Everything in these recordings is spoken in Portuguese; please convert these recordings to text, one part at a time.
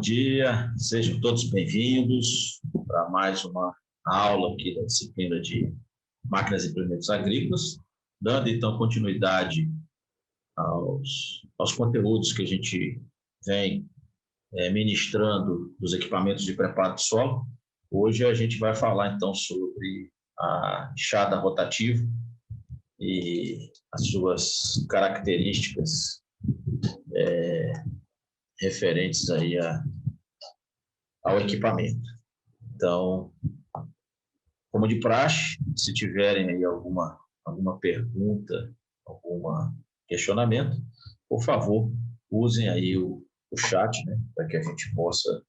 dia, sejam todos bem-vindos para mais uma aula aqui da disciplina de Máquinas e Implementos Agrícolas, dando então continuidade aos conteúdos que a gente vem ministrando dos equipamentos de preparo de solo. Hoje a gente vai falar então sobre a enxada rotativa e as suas características referentes aí ao equipamento. Então, como de praxe, se tiverem aí alguma pergunta, algum questionamento, por favor, usem aí o chat, né, para que a gente possa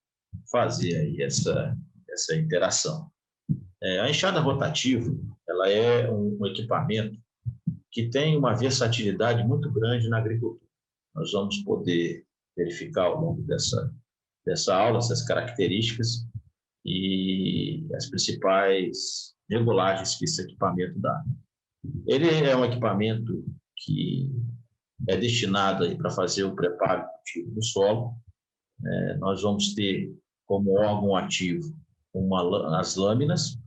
fazer aí essa interação. A enxada rotativa, ela é um equipamento que tem uma versatilidade muito grande na agricultura. Nós vamos poder verificar ao longo dessa aula essas características e as principais regulagens que esse equipamento dá. Ele é um equipamento que é destinado para fazer o preparo ativo do solo. Nós vamos ter como órgão ativo as lâminas.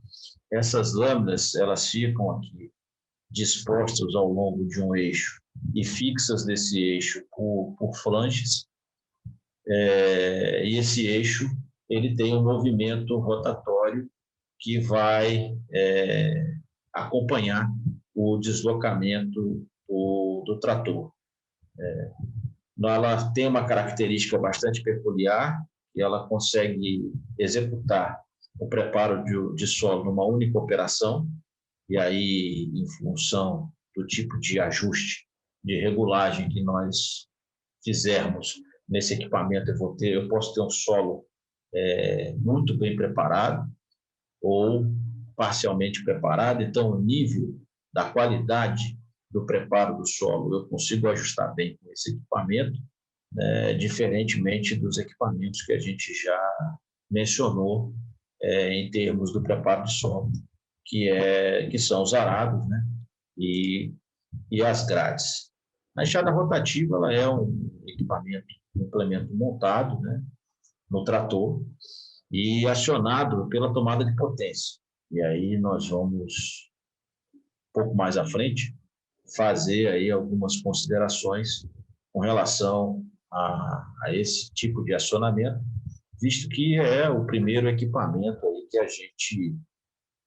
Essas lâminas, elas ficam aqui dispostas ao longo de um eixo e fixas nesse eixo por flanges. E esse eixo ele tem um movimento rotatório que vai acompanhar o deslocamento do trator. Ela tem uma característica bastante peculiar, que ela consegue executar o preparo de solo numa única operação, e aí, em função do tipo de ajuste, de regulagem que nós fizermos nesse equipamento, eu posso ter um solo muito bem preparado ou parcialmente preparado. Então, o nível da qualidade do preparo do solo eu consigo ajustar bem com esse equipamento, diferentemente dos equipamentos que a gente já mencionou em termos do preparo do solo, que são os arados, né, e as grades. A enxada rotativa ela é um implemento montado, né, no trator e acionado pela tomada de potência. E aí nós vamos, um pouco mais à frente, fazer aí algumas considerações com relação a esse tipo de acionamento, visto que é o primeiro equipamento aí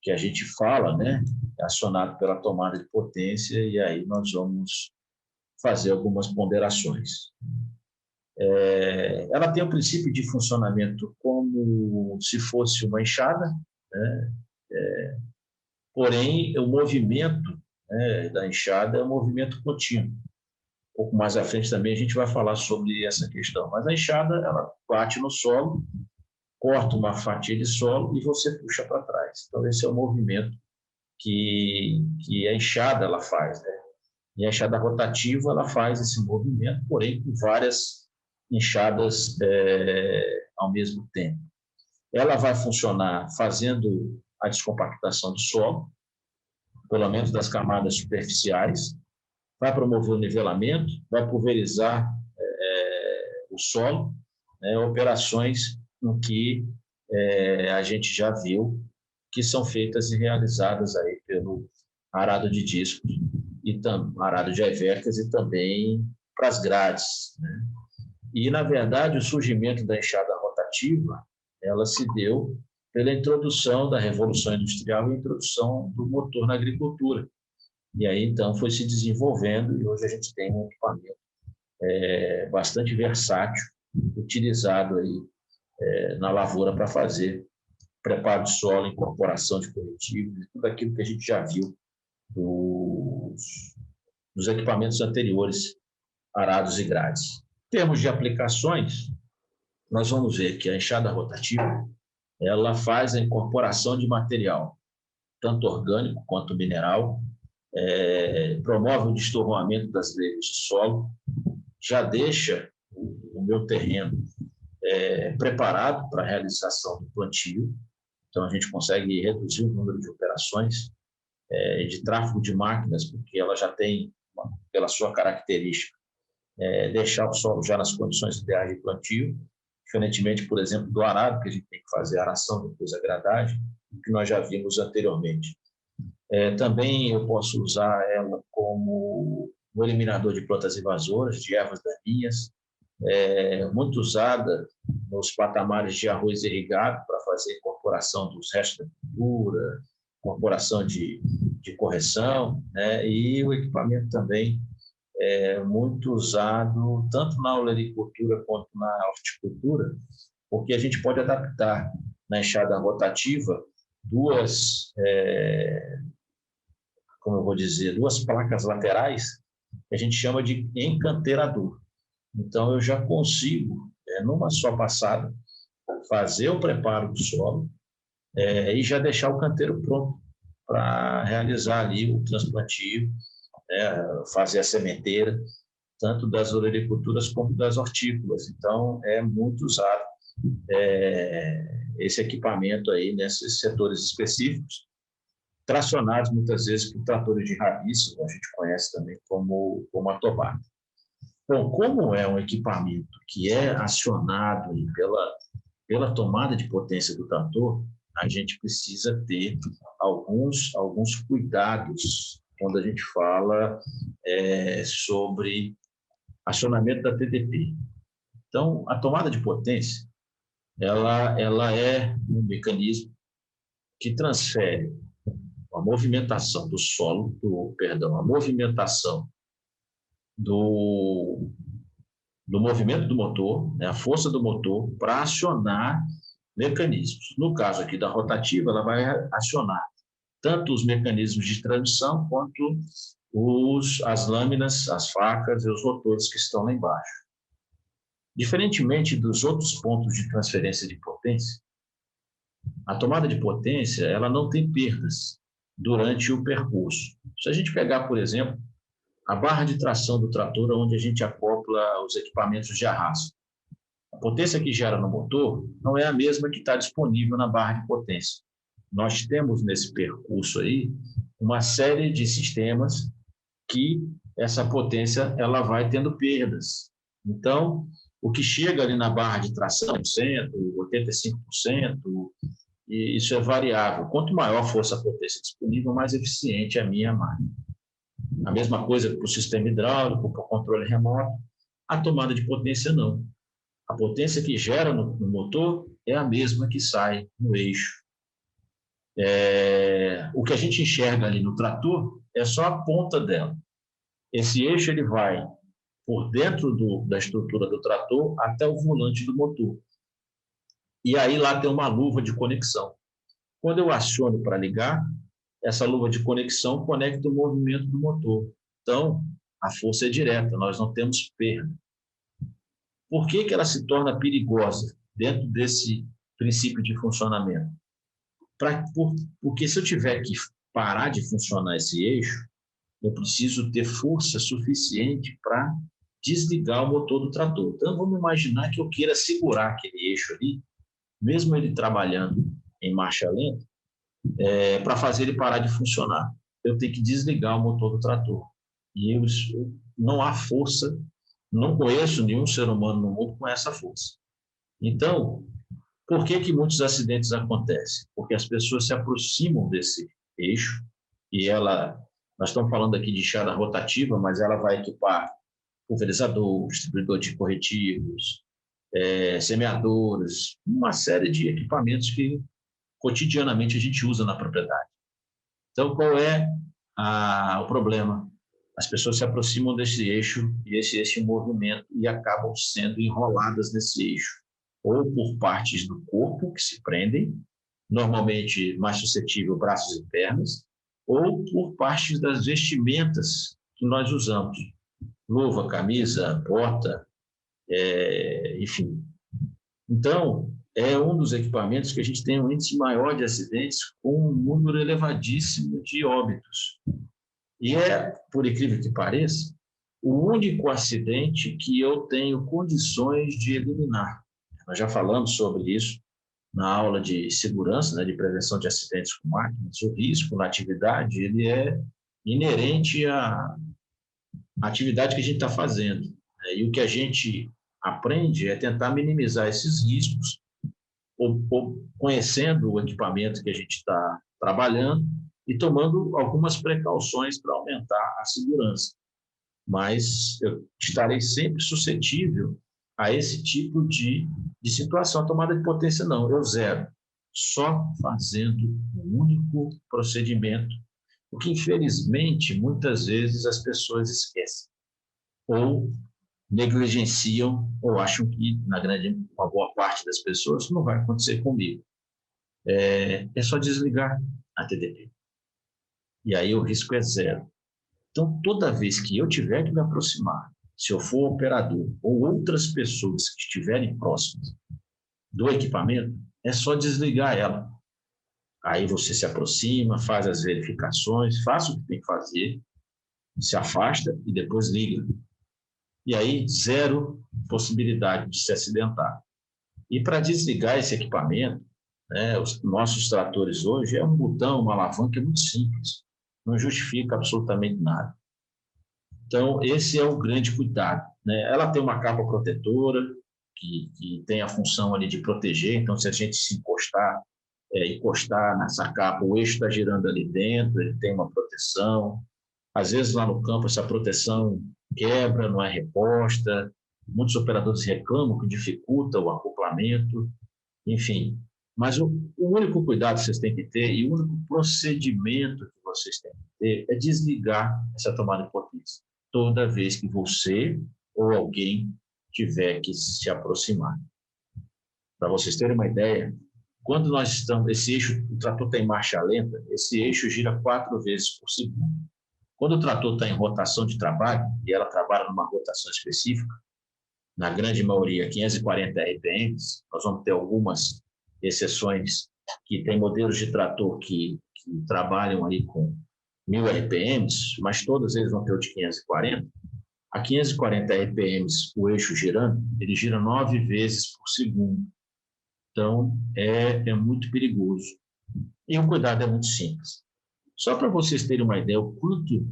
que a gente fala, né, acionado pela tomada de potência, e aí nós vamos fazer algumas ponderações. Ela tem o princípio de funcionamento como se fosse uma enxada, né, porém o movimento, né, da enxada é um movimento contínuo. Um pouco mais à frente também a gente vai falar sobre essa questão, mas a enxada ela bate no solo, corta uma fatia de solo e você puxa para trás. Então esse é o movimento que a enxada ela faz, né? E a enxada rotativa ela faz esse movimento, porém com várias enxadas ao mesmo tempo. Ela vai funcionar fazendo a descompactação do solo, pelo menos das camadas superficiais, vai promover o nivelamento, vai pulverizar o solo, né, operações em que a gente já viu que são feitas e realizadas aí pelo arado de discos e arado de evecas e também para as grades, né? E, na verdade, o surgimento da enxada rotativa, ela se deu pela introdução da Revolução Industrial e a introdução do motor na agricultura. E aí, então, foi se desenvolvendo e hoje a gente tem um equipamento bastante versátil, utilizado aí na lavoura para fazer preparo de solo, incorporação de corretivos, tudo aquilo que a gente já viu dos equipamentos anteriores, arados e grades. Em termos de aplicações, nós vamos ver que a enxada rotativa ela faz a incorporação de material, tanto orgânico quanto mineral, promove o destorroamento das leiras de solo, já deixa o meu terreno preparado para a realização do plantio. Então, a gente consegue reduzir o número de operações, de tráfego de máquinas, porque ela já tem, pela sua característica, deixar o solo já nas condições ideais de plantio, diferentemente, por exemplo, do arado, que a gente tem que fazer a aração, depois a gradagem, que nós já vimos anteriormente. Também eu posso usar ela como um eliminador de plantas invasoras, de ervas daninhas, muito usada nos patamares de arroz irrigado para fazer incorporação dos restos da cultura, incorporação de correção, né? E o equipamento também é muito usado tanto na olericultura quanto na horticultura, porque a gente pode adaptar na enxada rotativa duas, como eu vou dizer, duas placas laterais que a gente chama de encanteirador. Então, eu já consigo, numa só passada, fazer o preparo do solo e já deixar o canteiro pronto para realizar ali o transplantio, fazer a sementeira, tanto das olericulturas como das hortícolas. Então, é muito usado esse equipamento aí nesses setores específicos, tracionados muitas vezes por tratores de rabiço, a gente conhece também como a tobata. Bom, como é um equipamento que é acionado pela tomada de potência do trator, a gente precisa ter alguns cuidados quando a gente fala sobre acionamento da TDP. Então, a tomada de potência, ela é um mecanismo que transfere a movimentação do solo, a movimentação do movimento do motor, a força do motor, para acionar mecanismos. No caso aqui da rotativa, ela vai acionar tanto os mecanismos de transmissão quanto as lâminas, as facas e os rotores que estão lá embaixo. Diferentemente dos outros pontos de transferência de potência, a tomada de potência ela não tem perdas durante o percurso. Se a gente pegar, por exemplo, a barra de tração do trator, onde a gente acopla os equipamentos de arrasto, a potência que gera no motor não é a mesma que está disponível na barra de potência. Nós temos nesse percurso aí uma série de sistemas que essa potência ela vai tendo perdas. Então, o que chega ali na barra de tração, 100%, 85%, e isso é variável. Quanto maior fosse a potência disponível, mais eficiente é a minha máquina. A mesma coisa para o sistema hidráulico, para o controle remoto. A tomada de potência, não. A potência que gera no motor é a mesma que sai no eixo. O que a gente enxerga ali no trator é só a ponta dela. Esse eixo ele vai por dentro da estrutura do trator até o volante do motor. E aí lá tem uma luva de conexão. Quando eu aciono para ligar, essa luva de conexão conecta o movimento do motor. Então, a força é direta, nós não temos perda. Por que ela se torna perigosa dentro desse princípio de funcionamento? Porque se eu tiver que parar de funcionar esse eixo, eu preciso ter força suficiente para desligar o motor do trator. Então, vamos imaginar que eu queira segurar aquele eixo ali, mesmo ele trabalhando em marcha lenta, para fazer ele parar de funcionar. Eu tenho que desligar o motor do trator. E não há força, não conheço nenhum ser humano no mundo com essa força. Então, por que muitos acidentes acontecem? Porque as pessoas se aproximam desse eixo e nós estamos falando aqui de enxada rotativa, mas ela vai equipar pulverizador, distribuidor de corretivos, semeadores, uma série de equipamentos que cotidianamente a gente usa na propriedade. Então, qual é o problema? As pessoas se aproximam desse eixo e esse eixo em movimento e acabam sendo enroladas nesse eixo, ou por partes do corpo que se prendem, normalmente mais suscetível braços e pernas, ou por partes das vestimentas que nós usamos, luva, camisa, bota, enfim. Então, é um dos equipamentos que a gente tem um índice maior de acidentes com um número elevadíssimo de óbitos. E por incrível que pareça, o único acidente que eu tenho condições de eliminar. Nós já falamos sobre isso na aula de segurança, né, de prevenção de acidentes com máquinas. O risco na atividade ele é inerente à atividade que a gente está fazendo. E o que a gente aprende é tentar minimizar esses riscos, ou conhecendo o equipamento que a gente está trabalhando e tomando algumas precauções para aumentar a segurança. Mas eu estarei sempre suscetível a esse tipo de situação. A tomada de potência, não, eu zero. Só fazendo um único procedimento, o que, infelizmente, muitas vezes as pessoas esquecem, ou negligenciam, ou acham que, uma boa parte das pessoas, não vai acontecer comigo. É só desligar a TDP. E aí o risco é zero. Então, toda vez que eu tiver que me aproximar, se eu for operador ou outras pessoas que estiverem próximas do equipamento, é só desligar ela. Aí você se aproxima, faz as verificações, faça o que tem que fazer, se afasta e depois liga. E aí, zero possibilidade de se acidentar. E para desligar esse equipamento, né, os nossos tratores hoje é um botão, uma alavanca muito simples, não justifica absolutamente nada. Então, esse é o grande cuidado, né? Ela tem uma capa protetora, que tem a função ali de proteger, então, se a gente se encostar nessa capa, o eixo está girando ali dentro, ele tem uma proteção. Às vezes, lá no campo, essa proteção quebra, não é reposta. Muitos operadores reclamam que dificulta o acoplamento, enfim. Mas o único cuidado que vocês têm que ter e o único procedimento que vocês têm que ter é desligar essa tomada de potência toda vez que você ou alguém tiver que se aproximar. Para vocês terem uma ideia, quando nós estamos, esse eixo, o trator está em marcha lenta, esse eixo gira 4 vezes por segundo. Quando o trator está em rotação de trabalho, e ela trabalha numa rotação específica, na grande maioria 540 RPMs, nós vamos ter algumas exceções que tem modelos de trator que trabalham aí com 1000 RPMs, mas todos eles vão ter o de 540. A 540 RPMs, o eixo girando, ele gira 9 vezes por segundo. Então, é muito perigoso. E o cuidado é muito simples. Só para vocês terem uma ideia, o quanto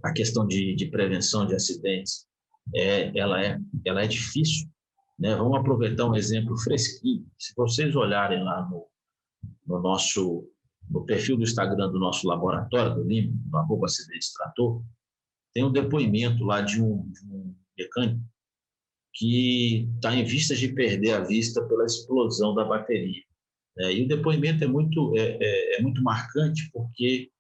a questão de prevenção de acidentes ela é difícil, né? Vamos aproveitar um exemplo fresquinho. Se vocês olharem lá no perfil do Instagram do nosso laboratório, do LIM, no @acidentes-trator, tem um depoimento lá de um mecânico que está em vistas de perder a vista pela explosão da bateria. E o depoimento é muito marcante porque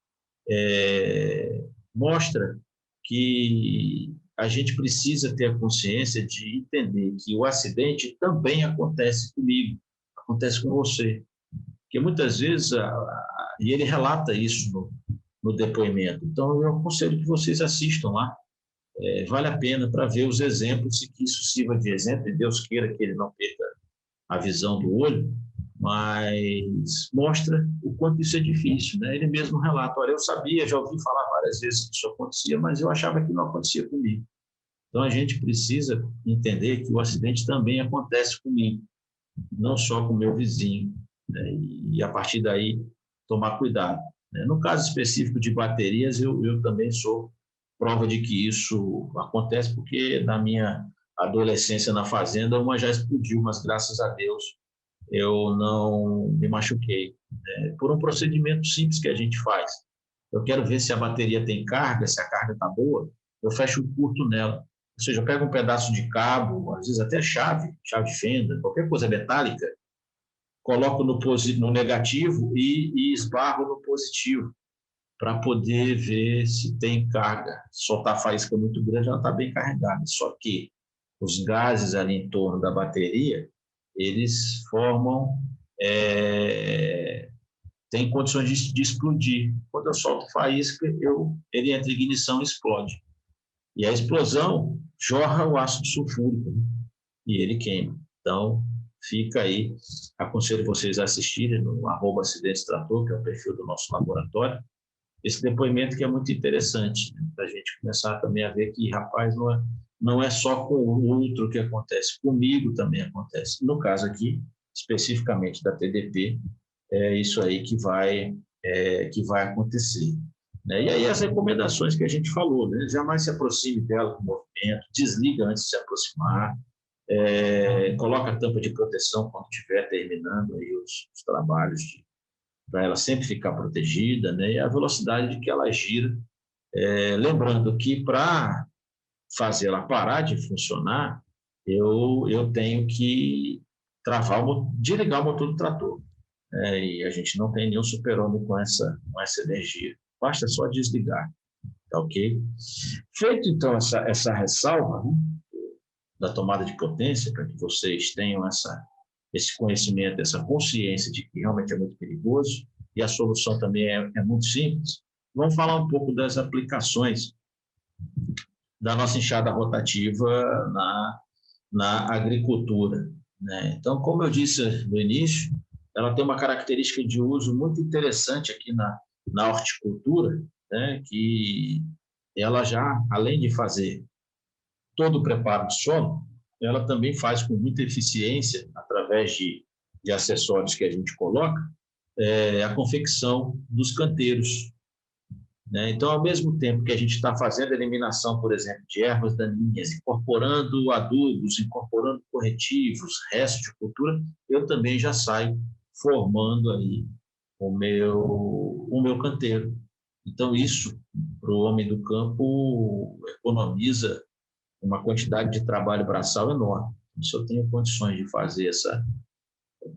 mostra que a gente precisa ter a consciência de entender que o acidente também acontece comigo, acontece com você. Porque muitas vezes, e ele relata isso no depoimento, então eu aconselho que vocês assistam lá, vale a pena para ver os exemplos e que isso sirva de exemplo, e Deus queira que ele não perca a visão do olho, mas mostra o quanto isso é difícil, né? Ele mesmo relata, olha, eu sabia, já ouvi falar várias vezes que isso acontecia, mas eu achava que não acontecia comigo. Então, a gente precisa entender que o acidente também acontece comigo, não só com o meu vizinho, né? E, a partir daí, tomar cuidado, né? No caso específico de baterias, eu também sou prova de que isso acontece, porque na minha adolescência na fazenda, uma já explodiu, mas graças a Deus eu não me machuquei, né? Por um procedimento simples que a gente faz. Eu quero ver se a bateria tem carga, se a carga está boa, eu fecho um curto nela. Ou seja, eu pego um pedaço de cabo, às vezes até chave de fenda, qualquer coisa metálica, coloco no negativo e esbarro no positivo, para poder ver se tem carga. Soltar a faísca muito grande, ela está bem carregada. Só que os gases ali em torno da bateria, eles formam, tem condições de explodir. Quando eu solto faísca, ele entra em ignição e explode. E a explosão jorra o ácido sulfúrico, né? E ele queima. Então, fica aí, aconselho vocês a assistirem no @acidentes-trator, que é o perfil do nosso laboratório, esse depoimento que é muito interessante, né? Para a gente começar também a ver que, rapaz, não é só com o outro que acontece, comigo também acontece. No caso aqui, especificamente da TDP, é isso aí que vai acontecer, né? E aí as recomendações que a gente falou, né? Jamais se aproxime dela com movimento, desliga antes de se aproximar, coloca a tampa de proteção quando estiver terminando aí os trabalhos, para ela sempre ficar protegida, né? E a velocidade de que ela gira. Lembrando que para fazer ela parar de funcionar, eu tenho que desligar o motor do trator. E a gente não tem nenhum super-homem com essa energia. Basta só desligar, tá ok? Feito, então, essa ressalva, né, da tomada de potência, para que vocês tenham esse conhecimento, essa consciência de que realmente é muito perigoso, e a solução também é muito simples, vamos falar um pouco das aplicações da nossa enxada rotativa na agricultura, né? Então, como eu disse no início, ela tem uma característica de uso muito interessante aqui na horticultura, né? Que ela já, além de fazer todo o preparo de solo, ela também faz com muita eficiência, através de acessórios que a gente coloca, a confecção dos canteiros, né? Então, ao mesmo tempo que a gente está fazendo a eliminação, por exemplo, de ervas daninhas, incorporando adubos, incorporando corretivos, restos de cultura, eu também já saio formando aí o meu canteiro. Então, isso, para o homem do campo, economiza uma quantidade de trabalho braçal enorme. Se eu tenho condições de fazer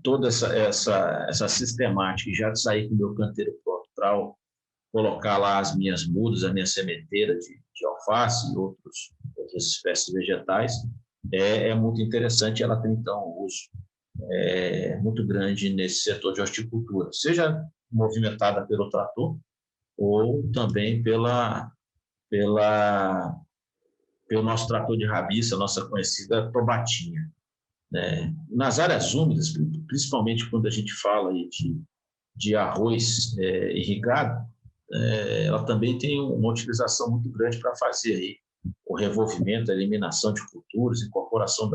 toda essa sistemática e já sair com o meu canteiro pronto para colocar lá as minhas mudas, a minha sementeira de alface e outras espécies vegetais, é muito interessante. Ela tem, então, um uso muito grande nesse setor de horticultura, seja movimentada pelo trator ou também pelo nosso trator de rabiça, nossa conhecida tobatinha, né? Nas áreas úmidas, principalmente quando a gente fala aí de arroz irrigado, ela também tem uma utilização muito grande para fazer aí o revolvimento, a eliminação de culturas, incorporação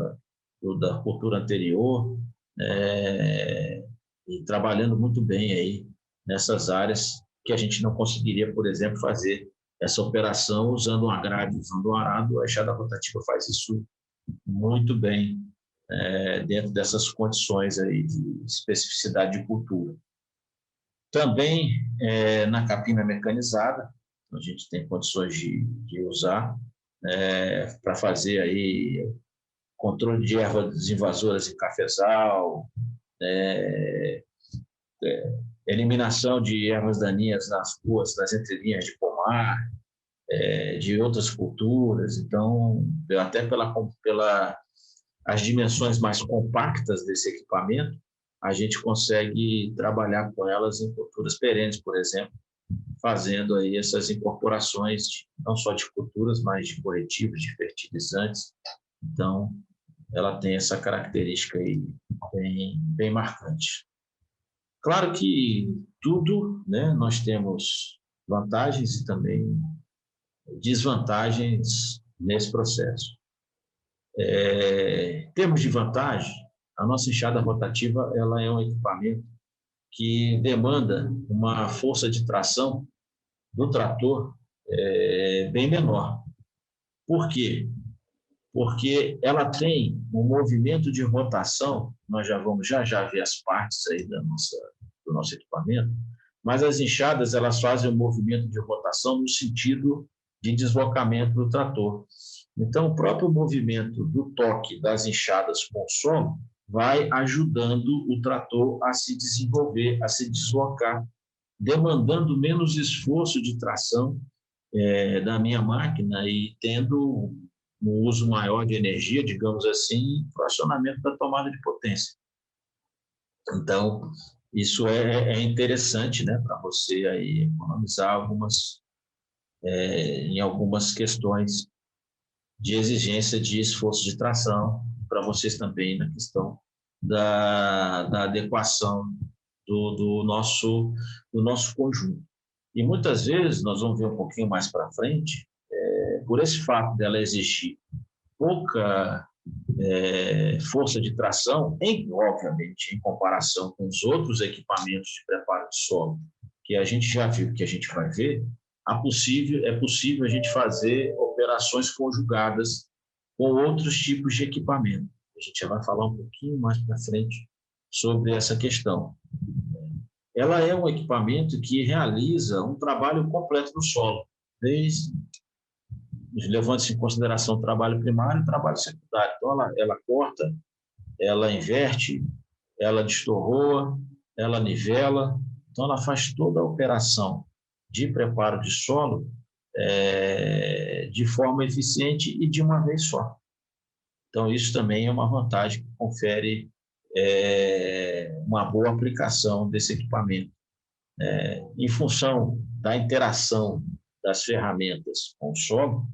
da cultura anterior, e trabalhando muito bem aí nessas áreas que a gente não conseguiria, por exemplo, fazer essa operação usando uma grade, usando um arado. A enxada rotativa faz isso muito bem, dentro dessas condições aí de especificidade de cultura. Também na capina mecanizada, a gente tem condições de usar para fazer aí controle de ervas invasoras em cafezal, eliminação de ervas daninhas nas ruas, nas entrelinhas de pomar, de outras culturas. Então, até pela as dimensões mais compactas desse equipamento, a gente consegue trabalhar com elas em culturas perenes, por exemplo, fazendo aí essas incorporações não só de culturas, mas de corretivos, de fertilizantes. Então, ela tem essa característica aí bem marcante. Claro que tudo, né, nós temos vantagens e também desvantagens nesse processo. Em termos de vantagem, a nossa enxada rotativa ela é um equipamento que demanda uma força de tração do trator bem menor. Por quê? Porque ela tem um movimento de rotação, nós já vamos já ver as partes aí do nosso equipamento, mas as enxadas elas fazem um movimento de rotação no sentido de deslocamento do trator. Então, o próprio movimento do toque das enxadas com o solo vai ajudando o trator a se desenvolver, a se deslocar, demandando menos esforço de tração da minha máquina e tendo um uso maior de energia, digamos assim, para o acionamento da tomada de potência. Então, isso é interessante, né, para você aí economizar em algumas questões de exigência de esforço de tração, para vocês também na questão da adequação do nosso conjunto. E muitas vezes, nós vamos ver um pouquinho mais para frente, por esse fato dela exigir pouca força de tração, obviamente, em comparação com os outros equipamentos de preparo de solo, que a gente já viu, que a gente vai ver, é possível a gente fazer operações conjugadas com outros tipos de equipamento. A A gente já vai falar um pouquinho mais para frente sobre essa questão. Ela é um equipamento que realiza um trabalho completo no solo, desde levando-se em consideração o trabalho primário e o trabalho secundário. Então, ela corta, ela inverte, ela destorroa, ela nivela. Então, ela faz toda a operação de preparo de solo de forma eficiente e de uma vez só. Então, isso também é uma vantagem que confere uma boa aplicação desse equipamento. Em função da interação das ferramentas com o solo,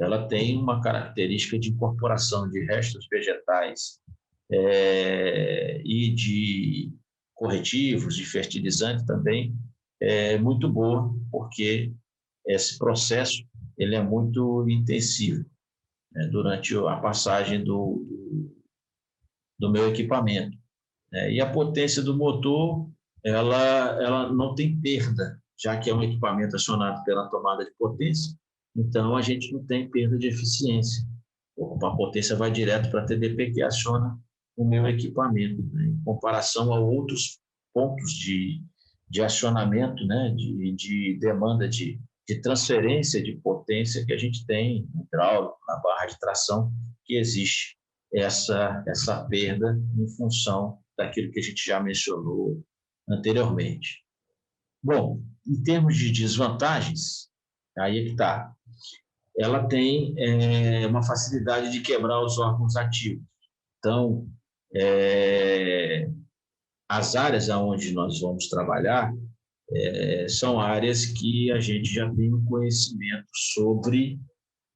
ela tem uma característica de incorporação de restos vegetais e de corretivos, de fertilizante também, muito boa, porque esse processo ele é muito intensivo durante a passagem do meu equipamento. E a potência do motor, ela não tem perda, já que é um equipamento acionado pela tomada de potência, então a gente não tem perda de eficiência. A potência vai direto para a TDP, que aciona o meu equipamento, né? Em comparação a outros pontos de acionamento, né? de demanda de transferência de potência que a gente tem no hidráulico, na barra de tração, que existe essa perda em função daquilo que a gente já mencionou anteriormente. Bom, em termos de desvantagens, aí é que está. Ela tem uma facilidade de quebrar os órgãos ativos. Então, as áreas onde nós vamos trabalhar são áreas que a gente já tem um conhecimento sobre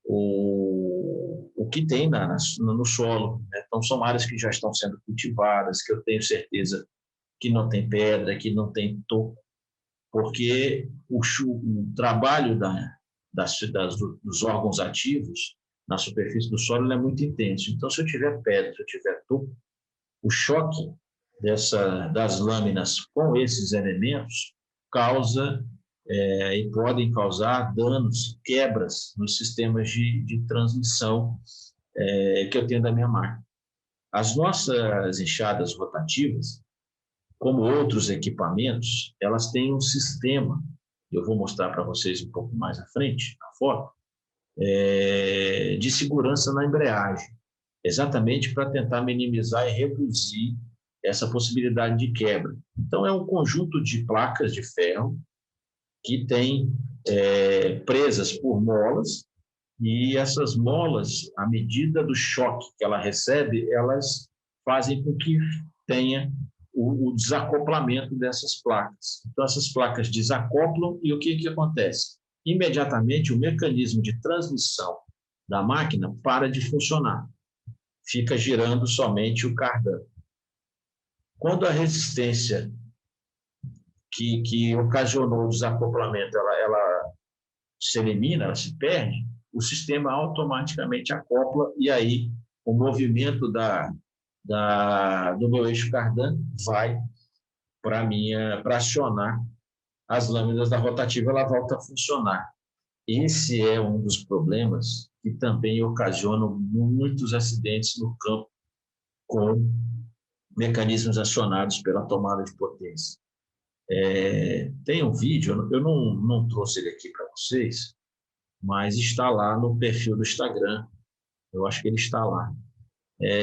o que tem no solo, né? Então, são áreas que já estão sendo cultivadas, que eu tenho certeza que não tem pedra, que não tem toco, porque o trabalho dos órgãos ativos na superfície do solo é muito intenso. Então, se eu tiver pedra, se eu tiver toco, o choque das lâminas com esses elementos causa e podem causar danos, quebras nos sistemas de transmissão que eu tenho da minha máquina. As nossas enxadas rotativas, como outros equipamentos, elas têm um sistema, eu vou mostrar para vocês um pouco mais à frente, na foto, de segurança na embreagem, exatamente para tentar minimizar e reduzir essa possibilidade de quebra. Então, é um conjunto de placas de ferro que tem presas por molas, e essas molas, à medida do choque que ela recebe, elas fazem com que tenha o desacoplamento dessas placas. Então, essas placas desacoplam e o que acontece? Imediatamente, o mecanismo de transmissão da máquina para de funcionar. Fica girando somente o cardan. Quando a resistência que ocasionou o desacoplamento, ela se elimina, ela se perde, o sistema automaticamente acopla e aí o movimento do meu eixo cardan vai para acionar as lâminas da rotativa, ela volta a funcionar. Esse é um dos problemas que também ocasionam muitos acidentes no campo com mecanismos acionados pela tomada de potência. Tem um vídeo, eu não trouxe ele aqui para vocês, mas está lá no perfil do Instagram, eu acho que ele está lá,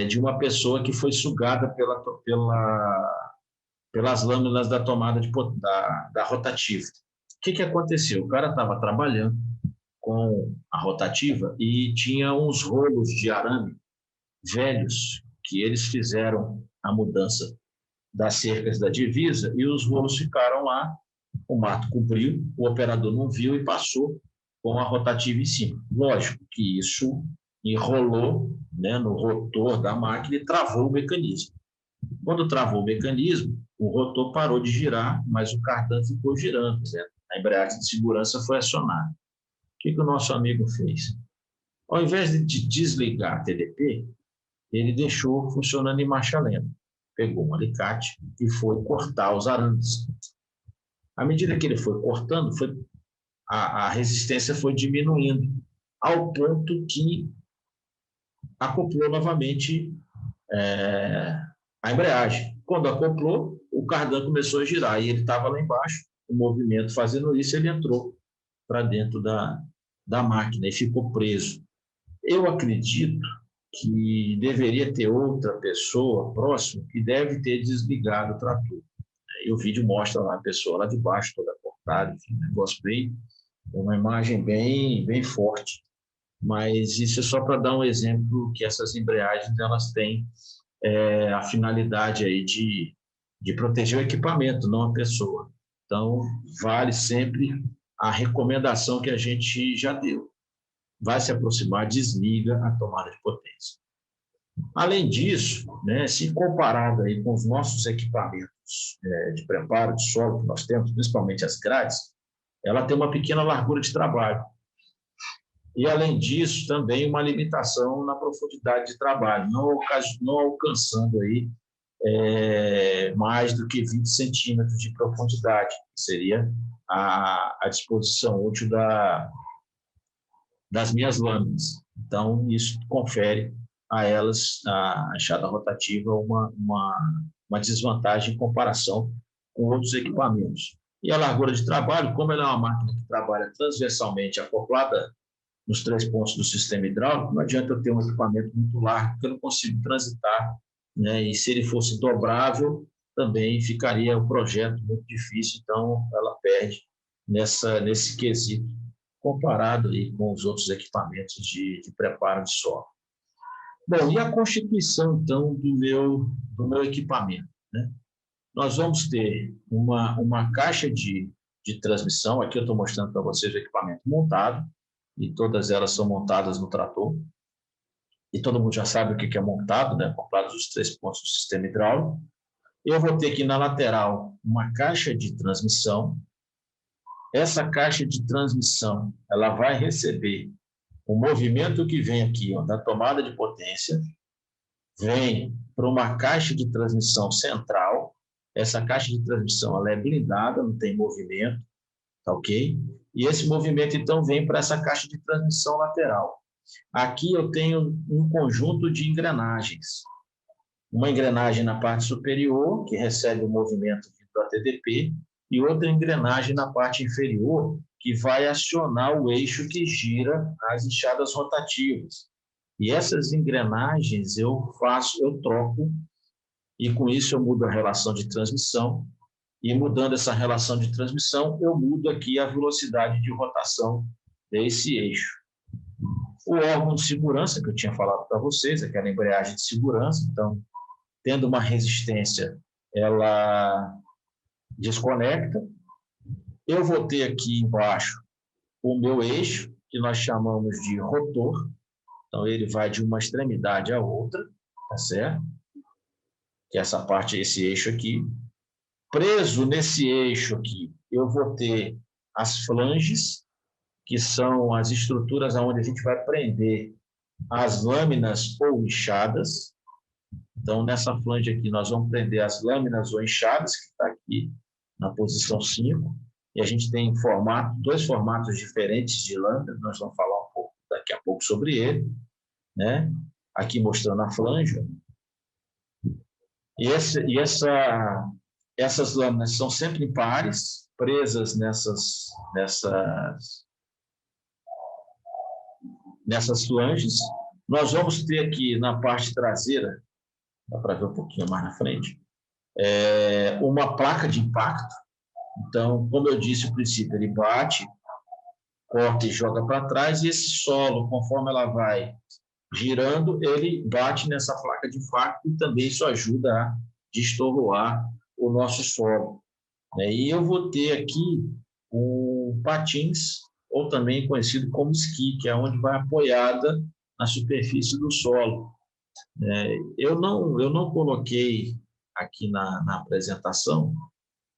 de uma pessoa que foi sugada pelas lâminas da tomada da rotativa. O que aconteceu? O cara estava trabalhando com a rotativa e tinha uns rolos de arame velhos que eles fizeram a mudança das cercas da divisa e os rolos ficaram lá, o mato cobriu, o operador não viu e passou com a rotativa em cima. Lógico que isso enrolou, né, no rotor da máquina e travou o mecanismo. Quando travou o mecanismo, o rotor parou de girar, mas o cardan ficou girando, né? A embreagem de segurança foi acionada. O que o nosso amigo fez? Ao invés de desligar a TDP, ele deixou funcionando em marcha lenta. Pegou um alicate e foi cortar os arames. À medida que ele foi cortando, a resistência foi diminuindo, ao ponto que acoplou novamente a embreagem. Quando acoplou, o cardan começou a girar e ele estava lá embaixo, o movimento fazendo isso, ele entrou para dentro da máquina e ficou preso. Eu acredito que deveria ter outra pessoa próxima que deve ter desligado o trator. E o vídeo mostra lá a pessoa lá de baixo, toda cortada, enfim, um negócio bem, uma imagem bem forte. Mas isso é só para dar um exemplo que essas embreagens elas têm a finalidade aí de proteger o equipamento, não a pessoa. Então, vale sempre a recomendação que a gente já deu. Vai se aproximar, desliga a tomada de potência. Além disso, né, se comparado aí com os nossos equipamentos de preparo de solo que nós temos, principalmente as grades, ela tem uma pequena largura de trabalho. E, além disso, também uma limitação na profundidade de trabalho, não alcançando aí mais do que 20 centímetros de profundidade, que seria a disposição útil das minhas lâminas. Então, isso confere a elas, a enxada rotativa, uma desvantagem em comparação com outros equipamentos. E a largura de trabalho, como ela é uma máquina que trabalha transversalmente acoplada nos 3 pontos do sistema hidráulico, não adianta eu ter um equipamento muito largo, porque eu não consigo transitar, né? E se ele fosse dobrável, também ficaria o projeto muito difícil, então ela perde nesse quesito, comparado aí com os outros equipamentos de preparo de solo. Bom, e a constituição, então, do meu equipamento, né? Nós vamos ter uma caixa de transmissão, aqui eu estou mostrando para vocês o equipamento montado, e todas elas são montadas no trator, e todo mundo já sabe o que é montado, né? Comprados os 3 pontos do sistema hidráulico. Eu vou ter aqui na lateral uma caixa de transmissão. Essa caixa de transmissão, ela vai receber o movimento que vem aqui, ó, da tomada de potência, vem para uma caixa de transmissão central. Essa caixa de transmissão ela é blindada, não tem movimento, tá ok? E esse movimento, então, vem para essa caixa de transmissão lateral. Aqui eu tenho um conjunto de engrenagens. Uma engrenagem na parte superior, que recebe o movimento do ATDP, e outra engrenagem na parte inferior, que vai acionar o eixo que gira as enxadas rotativas. E essas engrenagens eu troco, e com isso eu mudo a relação de transmissão, e mudando essa relação de transmissão, eu mudo aqui a velocidade de rotação desse eixo. O órgão de segurança, que eu tinha falado para vocês, aquela embreagem de segurança, então, tendo uma resistência, ela desconecta. Eu vou ter aqui embaixo o meu eixo, que nós chamamos de rotor. Então, ele vai de uma extremidade à outra, tá certo? Que é essa parte, esse eixo aqui. Preso nesse eixo aqui, eu vou ter as flanges, que são as estruturas onde a gente vai prender as lâminas ou enxadas. Então, nessa flange aqui, nós vamos prender as lâminas ou enxadas, que está aqui na posição 5. E a gente tem dois formatos diferentes de lâmina, nós vamos falar daqui a pouco sobre ele, né? Aqui mostrando a flange. Essas lâminas são sempre em pares, presas nessas flanges. Nós vamos ter aqui na parte traseira, dá para ver um pouquinho mais na frente, uma placa de impacto. Então, como eu disse no princípio, ele bate, corta e joga para trás, e esse solo, conforme ela vai girando, ele bate nessa placa de impacto, e também isso ajuda a destorroar o nosso solo. E eu vou ter aqui o patins, ou também conhecido como esqui, que é onde vai apoiada na superfície do solo. Eu não coloquei aqui na apresentação,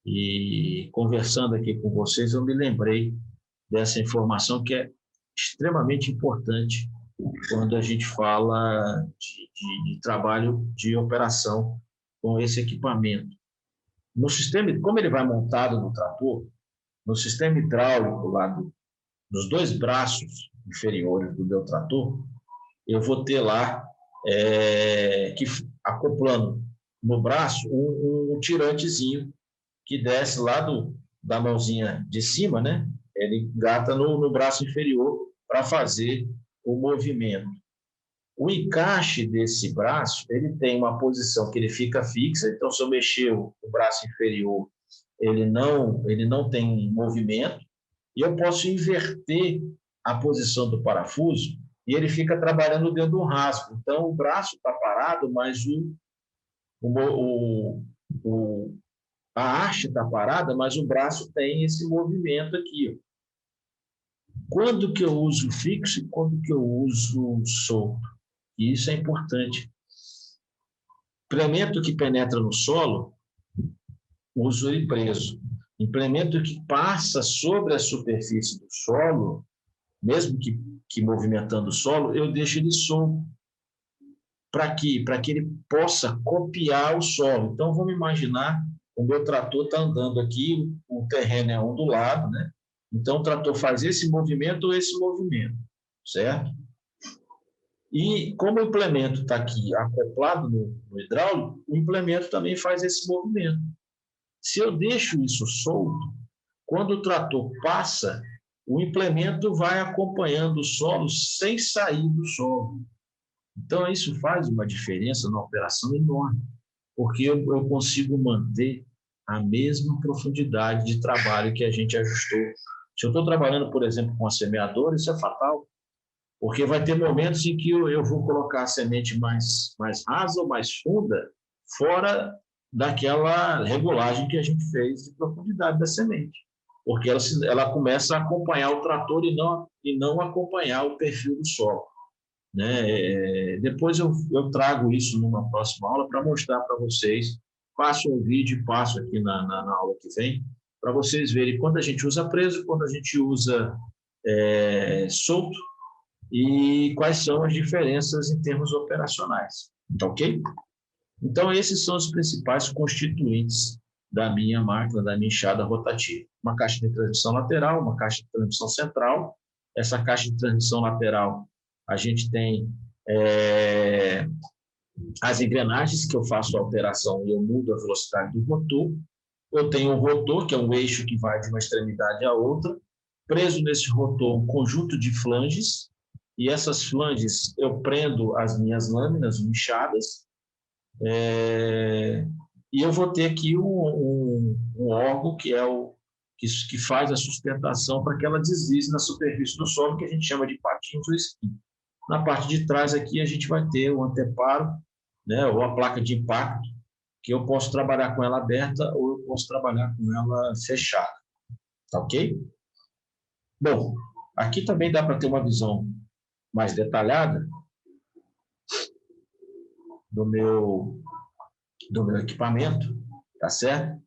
e conversando aqui com vocês, eu me lembrei dessa informação que é extremamente importante quando a gente fala de trabalho de operação com esse equipamento. No sistema, como ele vai montado no trator, no sistema hidráulico lá dos 2 braços inferiores do meu trator, eu vou ter lá que acoplando no braço um tirantezinho que desce lá da mãozinha de cima, né? Ele engata no braço inferior para fazer o movimento. O encaixe desse braço, ele tem uma posição que ele fica fixa, então se eu mexer o braço inferior, ele não tem movimento, e eu posso inverter a posição do parafuso e ele fica trabalhando dentro do rasgo. Então o braço está parado, mas a haste está parada, mas o braço tem esse movimento aqui. Quando que eu uso fixo e quando que eu uso solto? Isso é importante. Implemento que penetra no solo, uso ele preso. Implemento que passa sobre a superfície do solo, mesmo que movimentando o solo, eu deixo ele solto. Para quê? Para que ele possa copiar o solo. Então, vamos imaginar, o meu trator está andando aqui, o terreno é ondulado, né? Então, o trator faz esse movimento ou esse movimento, certo? E como o implemento está aqui acoplado no hidráulico, o implemento também faz esse movimento. Se eu deixo isso solto, quando o trator passa, o implemento vai acompanhando o solo sem sair do solo. Então, isso faz uma diferença na operação enorme, porque eu consigo manter a mesma profundidade de trabalho que a gente ajustou. Se eu estou trabalhando, por exemplo, com a semeadora, isso é fatal, porque vai ter momentos em que eu vou colocar a semente mais rasa ou mais funda, fora daquela regulagem que a gente fez de profundidade da semente, porque ela começa a acompanhar o trator e não acompanhar o perfil do solo, né? Depois eu trago isso numa próxima aula para mostrar para vocês. Faço um vídeo e passo aqui na aula que vem, para vocês verem quando a gente usa preso, quando a gente usa solto, e quais são as diferenças em termos operacionais, ok? Então, esses são os principais constituintes da minha máquina, da minha enxada rotativa. Uma caixa de transmissão lateral, uma caixa de transmissão central. Essa caixa de transmissão lateral, a gente tem as engrenagens, que eu faço a alteração e eu mudo a velocidade do rotor. Eu tenho um rotor, que é um eixo que vai de uma extremidade à outra. Preso nesse rotor, um conjunto de flanges, e essas flanges eu prendo as minhas lâminas inchadas, e eu vou ter aqui um órgão que é que faz a sustentação para que ela deslize na superfície do solo, que a gente chama de patins ou esqui. Na parte de trás aqui a gente vai ter o anteparo, né, ou a placa de impacto, que eu posso trabalhar com ela aberta ou eu posso trabalhar com ela fechada, tá ok? Bom, aqui também dá para ter uma visão mais detalhada do meu equipamento, tá certo?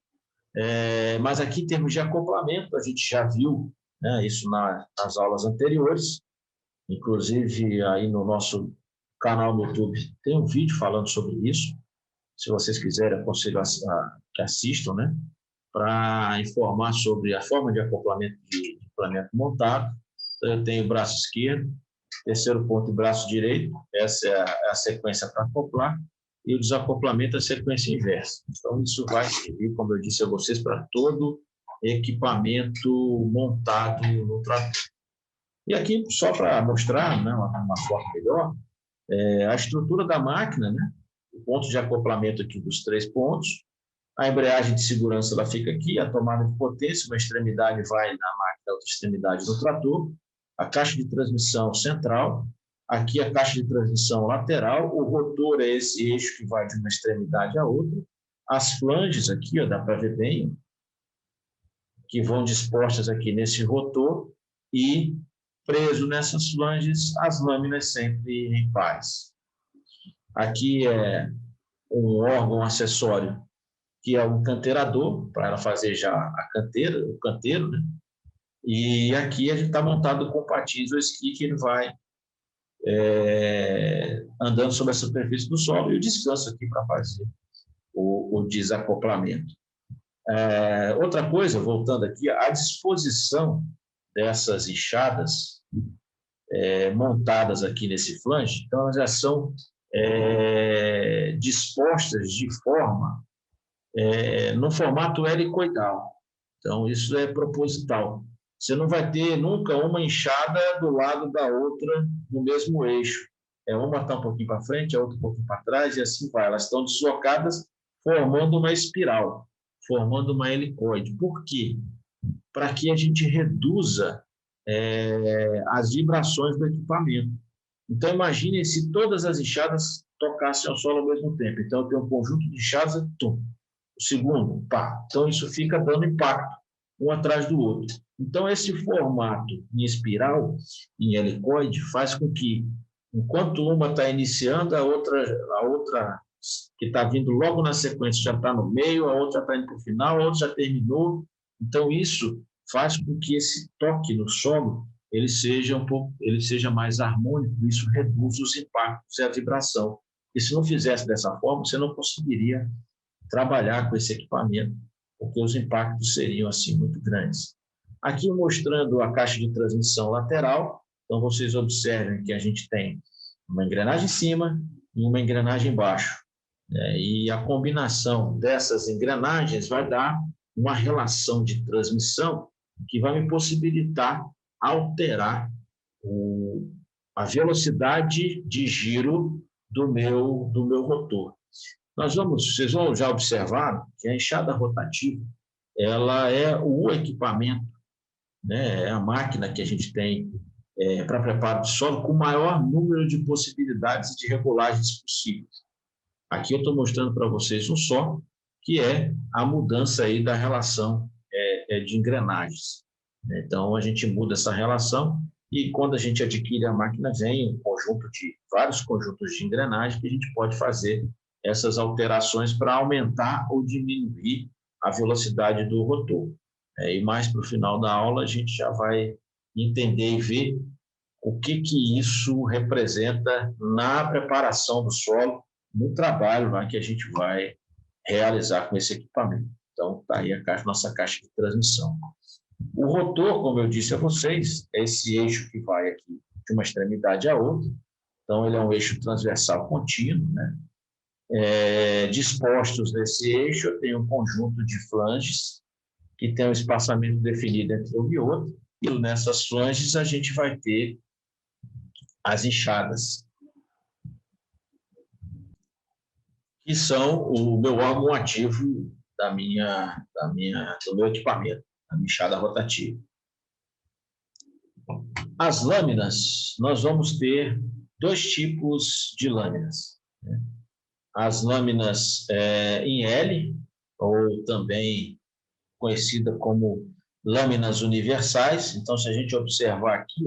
Mas aqui, em termos de acoplamento, a gente já viu, né, isso nas aulas anteriores, inclusive aí no nosso canal no YouTube tem um vídeo falando sobre isso. Se vocês quiserem, aconselho que assistam, né, para informar sobre a forma de acoplamento de implemento montado. Então, eu tenho o braço esquerdo, terceiro ponto e braço direito, essa é a sequência para acoplar, e o desacoplamento é a sequência inversa. Então, isso vai servir, como eu disse a vocês, para todo equipamento montado no trator. E aqui, só para mostrar, né, uma forma melhor, a estrutura da máquina, né, o ponto de acoplamento aqui dos 3 pontos, a embreagem de segurança ela fica aqui, a tomada de potência, uma extremidade vai na máquina, outra extremidade no trator, a caixa de transmissão central, aqui a caixa de transmissão lateral, o rotor é esse eixo que vai de uma extremidade à outra, as flanges aqui, ó, dá para ver bem, que vão dispostas aqui nesse rotor, e preso nessas flanges, as lâminas sempre em pares. Aqui é um órgão acessório, que é um canteirador, para ela fazer já a canteira, o canteiro, né? E aqui a gente está montado com patins ou esqui, que ele vai andando sobre a superfície do solo, e o descanso aqui para fazer o desacoplamento. Outra coisa, voltando aqui, a disposição dessas enxadas montadas aqui nesse flange, então elas já são dispostas de forma, no formato helicoidal. Então, isso é proposital. Você não vai ter nunca uma enxada do lado da outra no mesmo eixo. Uma está um pouquinho para frente, a outra um pouquinho para trás, e assim vai. Elas estão deslocadas, formando uma espiral, formando uma helicoide. Por quê? Para que a gente reduza as vibrações do equipamento. Então, imagine se todas as enxadas tocassem ao solo ao mesmo tempo. Então, eu tenho um conjunto de enxadas, tum. O segundo, pá. Então, isso fica dando impacto, um atrás do outro. Então, esse formato em espiral, em helicoide, faz com que, enquanto uma está iniciando, a outra que está vindo logo na sequência já está no meio, a outra está indo para o final, a outra já terminou. Então, isso faz com que esse toque no solo ele seja mais harmônico, isso reduz os impactos e a vibração. E se não fizesse dessa forma, você não conseguiria trabalhar com esse equipamento, porque os impactos seriam assim muito grandes. Aqui mostrando a caixa de transmissão lateral, então vocês observem que a gente tem uma engrenagem em cima e uma engrenagem embaixo. E a combinação dessas engrenagens vai dar uma relação de transmissão que vai me possibilitar alterar a velocidade de giro do meu rotor. Vocês vão já observar que a enxada rotativa ela é o equipamento, né? É a máquina que a gente tem para preparo de solo com o maior número de possibilidades de regulagens possíveis. Aqui eu estou mostrando para vocês um só, que é a mudança aí da relação de engrenagens. Então, a gente muda essa relação e quando a gente adquire a máquina, vem vários conjuntos de engrenagens que a gente pode fazer essas alterações para aumentar ou diminuir a velocidade do rotor. E mais para o final da aula, a gente já vai entender e ver o que isso representa na preparação do solo, no trabalho lá que a gente vai realizar com esse equipamento. Então, está aí nossa caixa de transmissão. O rotor, como eu disse a vocês, é esse eixo que vai aqui de uma extremidade à outra. Então, ele é um eixo transversal contínuo, né? Dispostos nesse eixo, eu tenho um conjunto de flanges que tem um espaçamento definido entre um e outro, e nessas flanges a gente vai ter as enxadas, que são o meu órgão ativo do meu equipamento, a minha enxada rotativa. As lâminas, nós vamos ter dois tipos de lâminas. As lâminas em L, ou também conhecida como lâminas universais. Então, se a gente observar aqui,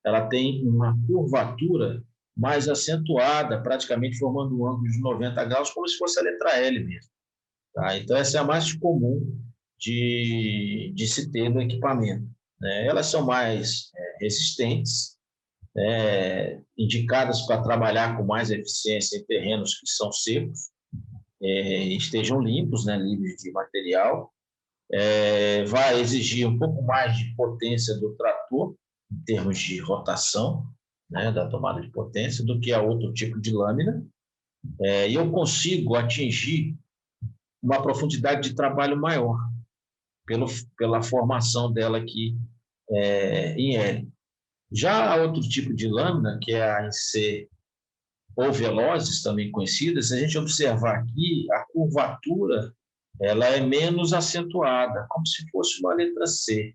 ela tem uma curvatura mais acentuada, praticamente formando um ângulo de 90 graus, como se fosse a letra L mesmo. Tá? Então, essa é a mais comum de se ter no equipamento. Elas são mais resistentes, indicadas para trabalhar com mais eficiência em terrenos que são secos, estejam limpos, livres de material. Vai exigir um pouco mais de potência do trator, em termos de rotação, da tomada de potência, do que a outro tipo de lâmina. E eu consigo atingir uma profundidade de trabalho maior, pela formação dela aqui em L. Já outro tipo de lâmina, que é a em C ou velozes, também conhecida, se a gente observar aqui, a curvatura ela é menos acentuada, como se fosse uma letra C.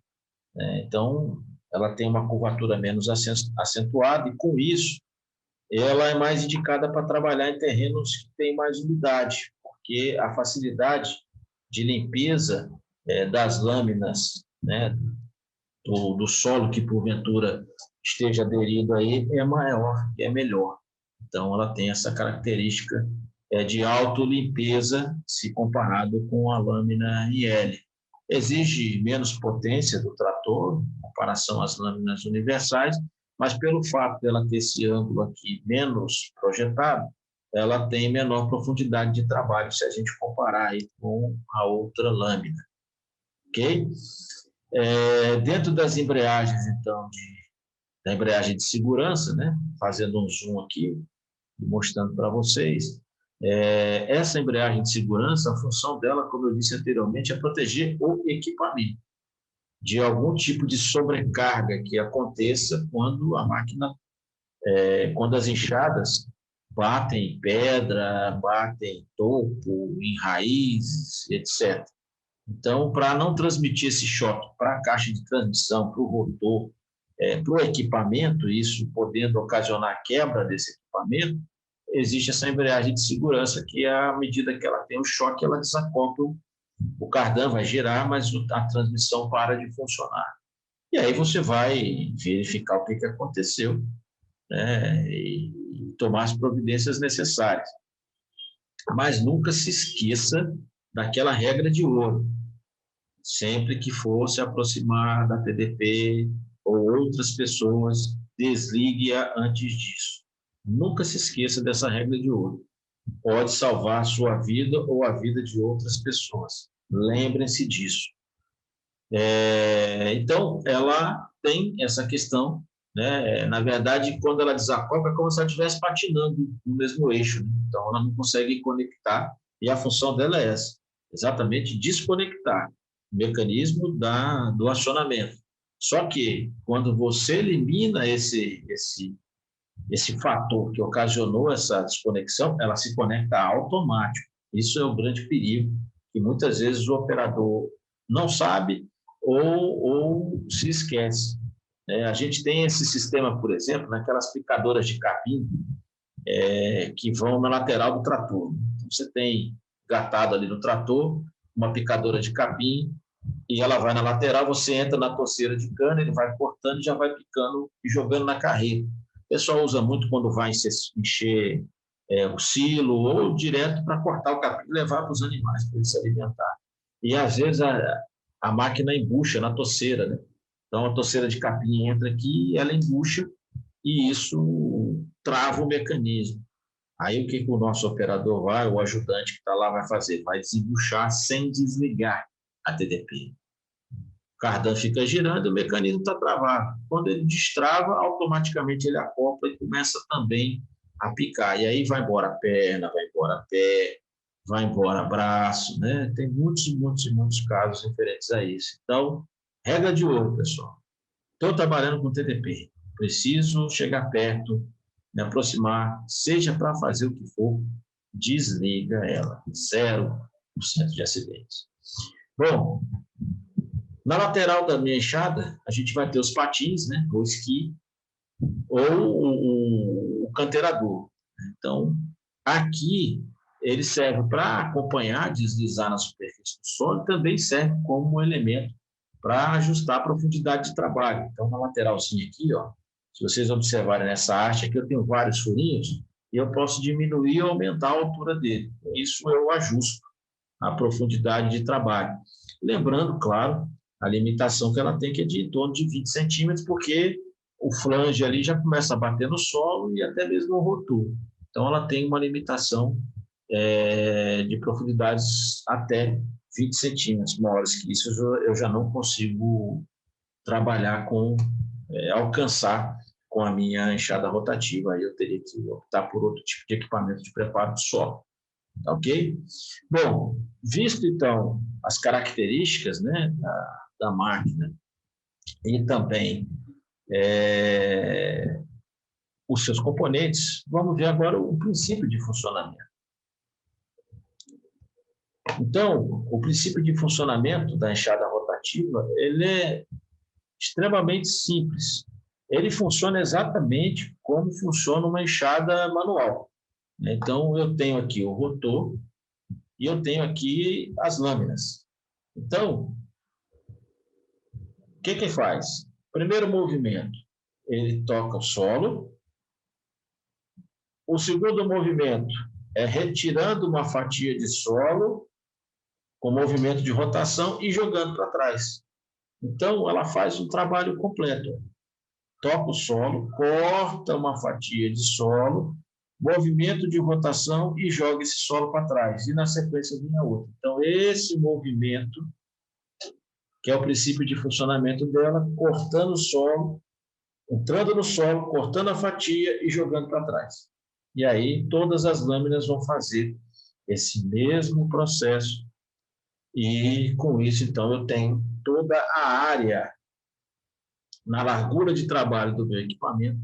Então, ela tem uma curvatura menos acentuada e, com isso, ela é mais indicada para trabalhar em terrenos que têm mais umidade, porque a facilidade de limpeza das lâminas, do solo que, porventura, esteja aderido aí é maior, é melhor. Então, ela tem essa característica de autolimpeza, se comparado com a lâmina em L. Exige menos potência do trator, em comparação às lâminas universais, mas pelo fato dela ter esse ângulo aqui menos projetado, ela tem menor profundidade de trabalho, se a gente comparar aí com a outra lâmina. Ok? Dentro das embreagens, então, da embreagem de segurança, fazendo um zoom aqui, mostrando para vocês. Essa embreagem de segurança, a função dela, como eu disse anteriormente, é proteger o equipamento de algum tipo de sobrecarga que aconteça quando a máquina, quando as enxadas batem em pedra, batem em topo, em raízes, etc. Então, para não transmitir esse choque para a caixa de transmissão, para o rotor, para o equipamento, isso podendo ocasionar quebra desse equipamento, existe essa embreagem de segurança que, à medida que ela tem o choque, ela desacopla, o cardan vai girar, mas a transmissão para de funcionar. E aí você vai verificar o que aconteceu, né, e tomar as providências necessárias. Mas nunca se esqueça daquela regra de ouro. Sempre que for se aproximar da TDP ou outras pessoas, desligue-a antes disso. Nunca se esqueça dessa regra de ouro. Pode salvar a sua vida ou a vida de outras pessoas. Lembrem-se disso. Então, ela tem essa questão, né? Na verdade, quando ela desacopla, é como se ela estivesse patinando no mesmo eixo, né? Então, ela não consegue conectar, e a função dela é essa, exatamente desconectar o mecanismo do acionamento. Só que, quando você elimina esse fator que ocasionou essa desconexão, ela se conecta automático. Isso é o grande perigo, que muitas vezes o operador não sabe ou se esquece. A gente tem esse sistema, por exemplo, naquelas picadoras de capim que vão na lateral do trator. Então, você tem gatado ali no trator uma picadora de capim e ela vai na lateral, você entra na torceira de cana, ele vai cortando e já vai picando e jogando na carreta. O pessoal usa muito quando vai encher o silo ou direto para cortar o capim e levar para os animais para eles se alimentar. E às vezes a máquina embucha na torceira, né? Então a torceira de capim entra aqui, ela embucha e isso trava o mecanismo. Aí o que o nosso operador o ajudante que está lá vai fazer? Vai desembuchar sem desligar a TDP. O cardan fica girando e o mecanismo está travado. Quando ele destrava, automaticamente ele acopla e começa também a picar. E aí vai embora a perna, vai embora pé, vai embora braço, né? Tem muitos casos referentes a isso. Então, regra de ouro, pessoal. Estou trabalhando com TDP. Preciso chegar perto, me aproximar, seja para fazer o que for, desliga ela. 0% de acidentes. Bom, na lateral da minha enxada, a gente vai ter os patins, né? O esqui, ou o canteirador. Então, aqui, ele serve para acompanhar, deslizar na superfície do solo, também serve como um elemento para ajustar a profundidade de trabalho. Então, na lateralzinha aqui, ó, se vocês observarem nessa haste aqui, eu tenho vários furinhos, e eu posso diminuir ou aumentar a altura dele. Isso eu ajusto a profundidade de trabalho. Lembrando, claro, a limitação que ela tem, que é de em torno de 20 centímetros, porque o flange ali já começa a bater no solo e até mesmo o rotor. Então, ela tem uma limitação de profundidades até 20 centímetros. Maiores que isso, eu já não consigo trabalhar alcançar com a minha enxada rotativa. Aí eu teria que optar por outro tipo de equipamento de preparo do solo. Ok? Bom, visto então as características, né, da máquina e também os seus componentes, vamos ver agora o princípio de funcionamento. Então, o princípio de funcionamento da enxada rotativa, ele é extremamente simples. Ele funciona exatamente como funciona uma enxada manual. Então, eu tenho aqui o rotor e eu tenho aqui as lâminas. Então, o que faz? Primeiro movimento, ele toca o solo. O segundo movimento é retirando uma fatia de solo com movimento de rotação e jogando para trás. Então, ela faz um trabalho completo. Toca o solo, corta uma fatia de solo, movimento de rotação e joga esse solo para trás. E na sequência vem a outra. Então, esse movimento, que é o princípio de funcionamento dela, cortando o solo, entrando no solo, cortando a fatia e jogando para trás. E aí todas as lâminas vão fazer esse mesmo processo. E com isso, então, eu tenho toda a área na largura de trabalho do meu equipamento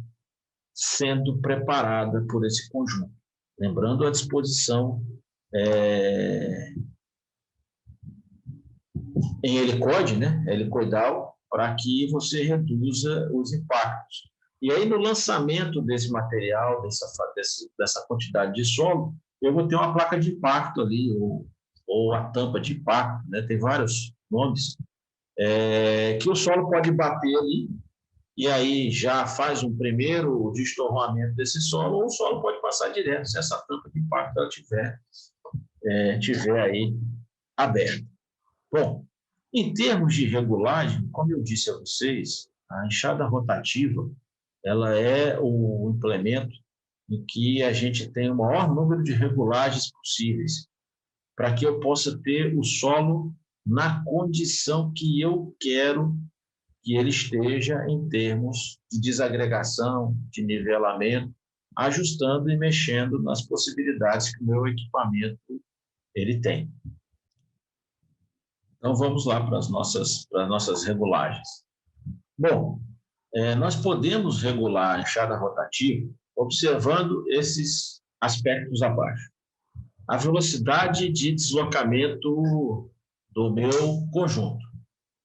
sendo preparada por esse conjunto. Lembrando a disposição em helicoide, né? Helicoidal, para que você reduza os impactos. E aí, no lançamento desse material, dessa quantidade de solo, eu vou ter uma placa de impacto ali, ou a tampa de impacto, né? Tem vários nomes, que o solo pode bater ali, e aí já faz um primeiro destorramento desse solo, ou o solo pode passar direto se essa tampa de impacto ela tiver aí aberta. Bom, em termos de regulagem, como eu disse a vocês, a enxada rotativa ela é o implemento em que a gente tem o maior número de regulagens possíveis, para que eu possa ter o solo na condição que eu quero que ele esteja em termos de desagregação, de nivelamento, ajustando e mexendo nas possibilidades que o meu equipamento ele tem. Então, vamos lá para as nossas regulagens. Bom, nós podemos regular a enxada rotativa observando esses aspectos abaixo. A velocidade de deslocamento do meu conjunto.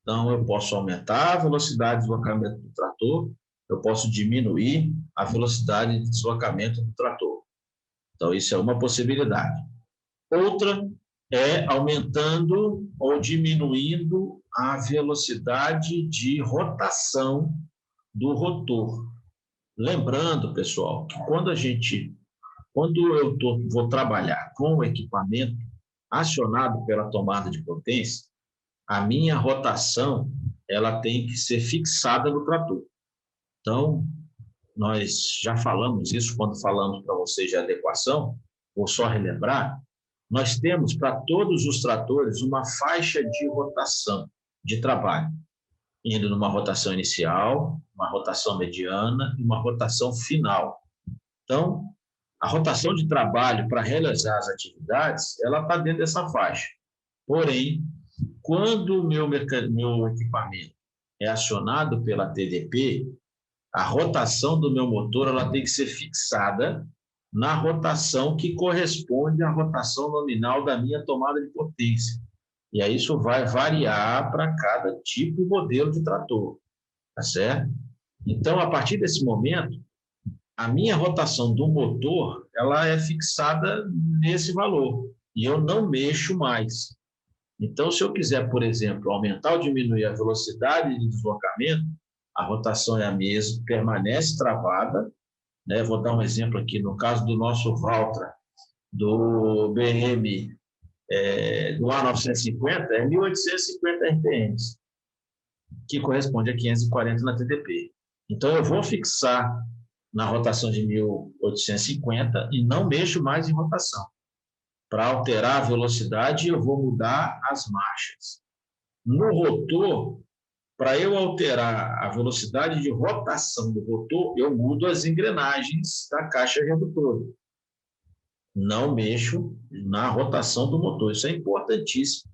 Então, eu posso aumentar a velocidade de deslocamento do trator, eu posso diminuir a velocidade de deslocamento do trator. Então, isso é uma possibilidade. Outra é aumentando ou diminuindo a velocidade de rotação do rotor. Lembrando, pessoal, que quando eu vou trabalhar com o equipamento acionado pela tomada de potência, a minha rotação ela tem que ser fixada no trator. Então, nós já falamos isso quando falamos para vocês de adequação, vou só relembrar, nós temos para todos os tratores uma faixa de rotação de trabalho, indo numa rotação inicial, uma rotação mediana e uma rotação final. Então, a rotação de trabalho para realizar as atividades, ela está dentro dessa faixa. Porém, quando o meu equipamento é acionado pela TDP, a rotação do meu motor ela tem que ser fixada na rotação que corresponde à rotação nominal da minha tomada de potência. E aí isso vai variar para cada tipo e modelo de trator, tá certo? Então, a partir desse momento, a minha rotação do motor ela é fixada nesse valor e eu não mexo mais. Então, se eu quiser, por exemplo, aumentar ou diminuir a velocidade de deslocamento, a rotação é a mesma, permanece travada, né? Vou dar um exemplo aqui, no caso do nosso Valtra, do BM do A950, é 1.850 RPMs, que corresponde a 540 na TDP. Então, eu vou fixar na rotação de 1.850 e não mexo mais em rotação. Para alterar a velocidade, eu vou mudar as marchas. No rotor, para eu alterar a velocidade de rotação do rotor, eu mudo as engrenagens da caixa redutora. Não mexo na rotação do motor. Isso é importantíssimo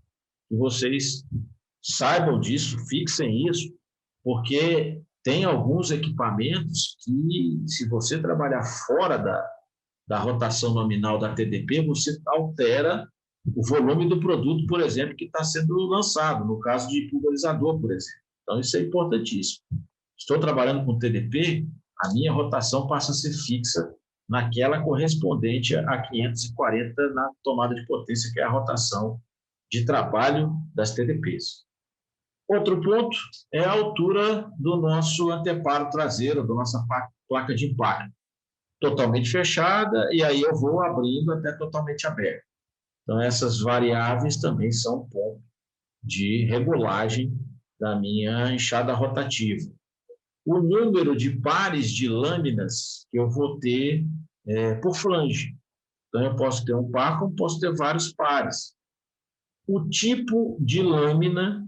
que vocês saibam disso, fixem isso, porque tem alguns equipamentos que, se você trabalhar fora da rotação nominal da TDP, você altera o volume do produto, por exemplo, que está sendo lançado, no caso de pulverizador, por exemplo. Então, isso é importantíssimo. Estou trabalhando com TDP, a minha rotação passa a ser fixa naquela correspondente a 540 na tomada de potência, que é a rotação de trabalho das TDPs. Outro ponto é a altura do nosso anteparo traseiro, da nossa placa de impacto. Totalmente fechada, e aí eu vou abrindo até totalmente aberto. Então, essas variáveis também são um ponto de regulagem da minha enxada rotativa. O número de pares de lâminas que eu vou ter por flange. Então, eu posso ter um par, como posso ter vários pares. O tipo de lâmina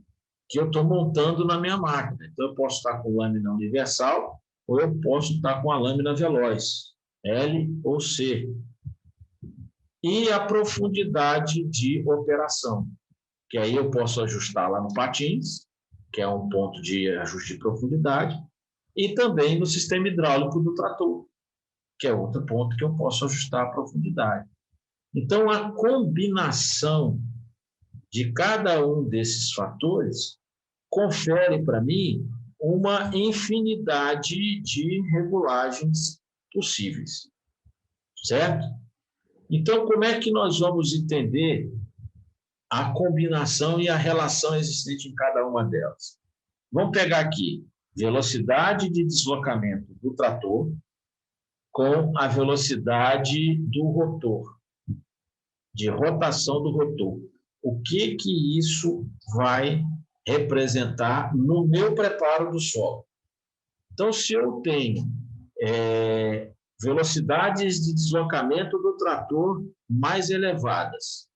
que eu estou montando na minha máquina. Então, eu posso estar com lâmina universal ou eu posso estar com a lâmina veloz. L ou C. E a profundidade de operação, que aí eu posso ajustar lá no patins, que é um ponto de ajuste de profundidade, e também no sistema hidráulico do trator, que é outro ponto que eu posso ajustar a profundidade. Então, a combinação de cada um desses fatores confere para mim uma infinidade de regulagens possíveis, certo? Então, como é que nós vamos entender a combinação e a relação existente em cada uma delas? Vamos pegar aqui velocidade de deslocamento do trator com a velocidade do rotor, de rotação do rotor. O que isso vai representar no meu preparo do solo? Então, se eu tenho velocidades de deslocamento do trator mais elevadas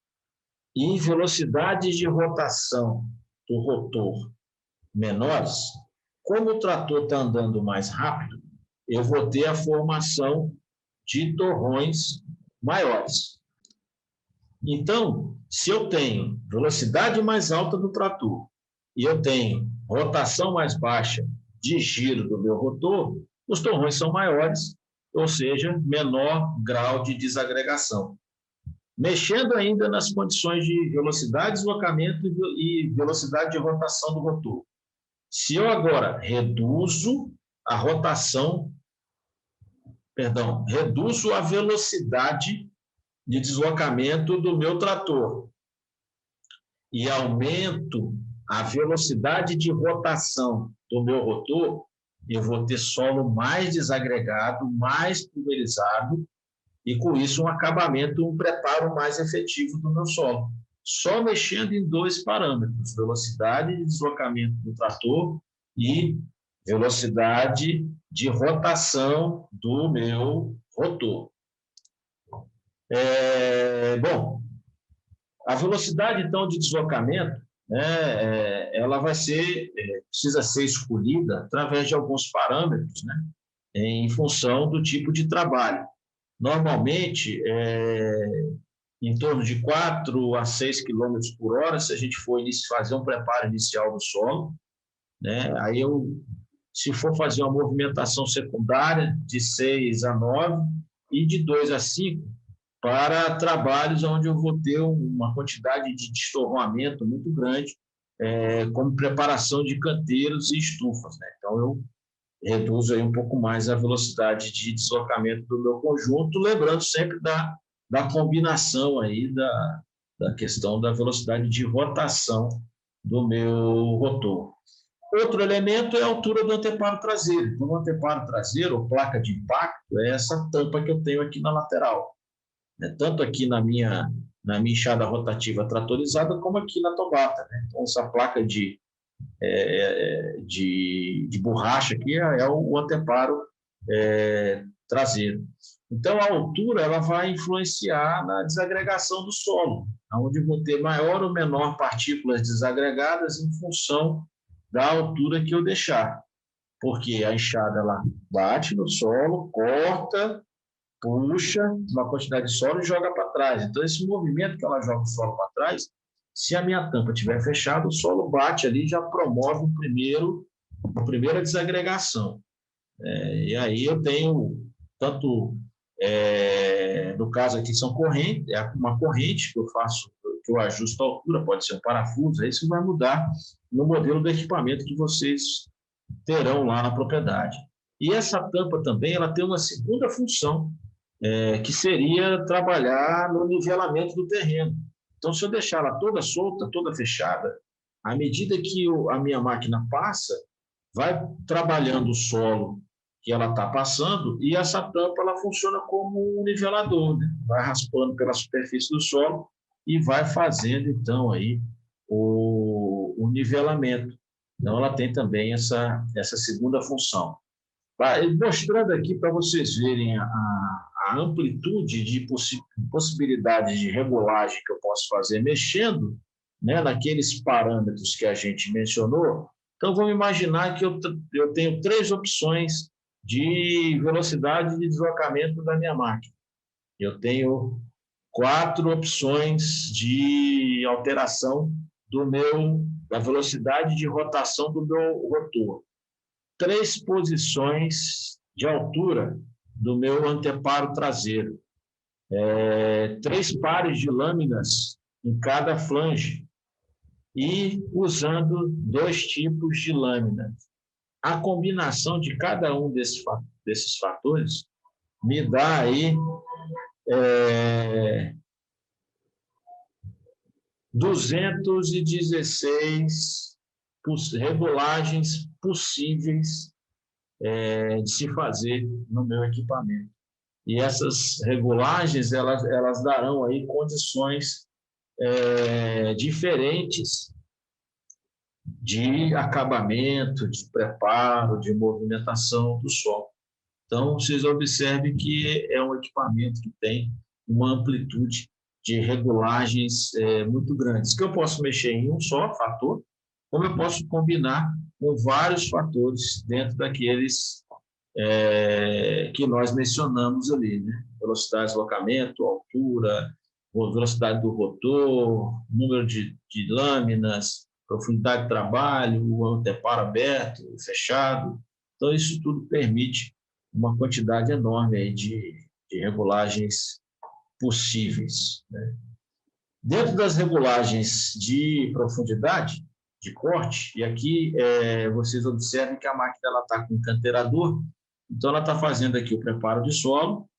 e velocidades de rotação do rotor menores, como o trator está andando mais rápido, eu vou ter a formação de torrões maiores. Então, se eu tenho velocidade mais alta do trator e eu tenho rotação mais baixa de giro do meu rotor, os torrões são maiores, ou seja, menor grau de desagregação. Mexendo ainda nas condições de velocidade de deslocamento e velocidade de rotação do rotor. Se eu agora reduzo a rotação, reduzo a velocidade de deslocamento do meu trator e aumento a velocidade de rotação do meu rotor, eu vou ter solo mais desagregado, mais pulverizado e, com isso, um acabamento, um preparo mais efetivo do meu solo. Só mexendo em dois parâmetros, velocidade de deslocamento do trator e velocidade de rotação do meu rotor. Bom, a velocidade, então, de deslocamento, né, ela precisa ser escolhida através de alguns parâmetros, né, em função do tipo de trabalho. Normalmente, em torno de 4 a 6 km por hora, se a gente for fazer um preparo inicial do solo, né, aí se for fazer uma movimentação secundária, de 6 a 9 e de 2 a 5, para trabalhos onde eu vou ter uma quantidade de destorroamento muito grande, como preparação de canteiros e estufas, né? Então, eu reduzo aí um pouco mais a velocidade de deslocamento do meu conjunto, lembrando sempre da combinação aí da questão da velocidade de rotação do meu rotor. Outro elemento é a altura do anteparo traseiro. Então, o anteparo traseiro, ou placa de impacto, é essa tampa que eu tenho aqui na lateral. Tanto aqui na minha enxada rotativa tratorizada, como aqui na tobata, né? Então, essa placa de borracha aqui é o anteparo traseiro. Então, a altura ela vai influenciar na desagregação do solo, onde eu vou ter maior ou menor partículas desagregadas em função da altura que eu deixar. Porque a enxada ela bate no solo, corta, puxa uma quantidade de solo e joga para trás. Então, esse movimento que ela joga o solo para trás, se a minha tampa estiver fechada, o solo bate ali e já promove a primeira desagregação. E aí eu tenho, tanto no caso aqui são correntes, uma corrente que eu faço, que eu ajusto a altura, pode ser um parafuso, aí isso vai mudar no modelo do equipamento que vocês terão lá na propriedade. E essa tampa também ela tem uma segunda função, que seria trabalhar no nivelamento do terreno. Então, se eu deixar ela toda solta, toda fechada, à medida que a minha máquina passa, vai trabalhando o solo que ela está passando e essa tampa ela funciona como um nivelador, né? Vai raspando pela superfície do solo e vai fazendo, então, aí o nivelamento. Então, ela tem também essa segunda função. Mostrando aqui para vocês verem a amplitude de possibilidades de regulagem que eu posso fazer mexendo, né, naqueles parâmetros que a gente mencionou. Então, vamos imaginar que eu tenho 3 opções de velocidade de deslocamento da minha máquina. Eu tenho 4 opções de alteração da velocidade de rotação do meu rotor. 3 posições de altura do meu anteparo traseiro. 3 pares de lâminas em cada flange e usando 2 tipos de lâminas. A combinação de cada um desses fatores me dá aí 216 regulagens possíveis de se fazer no meu equipamento. E essas regulagens, elas darão aí condições diferentes de acabamento, de preparo, de movimentação do solo. Então, vocês observem que é um equipamento que tem uma amplitude de regulagens muito grandes, que eu posso mexer em um só fator, como eu posso combinar com vários fatores dentro daqueles que nós mencionamos ali, né? Velocidade de deslocamento, altura, velocidade do rotor, número de lâminas, profundidade de trabalho, o anteparo aberto, fechado. Então, isso tudo permite uma quantidade enorme aí de regulagens possíveis, né? Dentro das regulagens de profundidade, de corte, e aqui vocês observem que a máquina está com um canteirador, então ela está fazendo aqui o preparo de solo,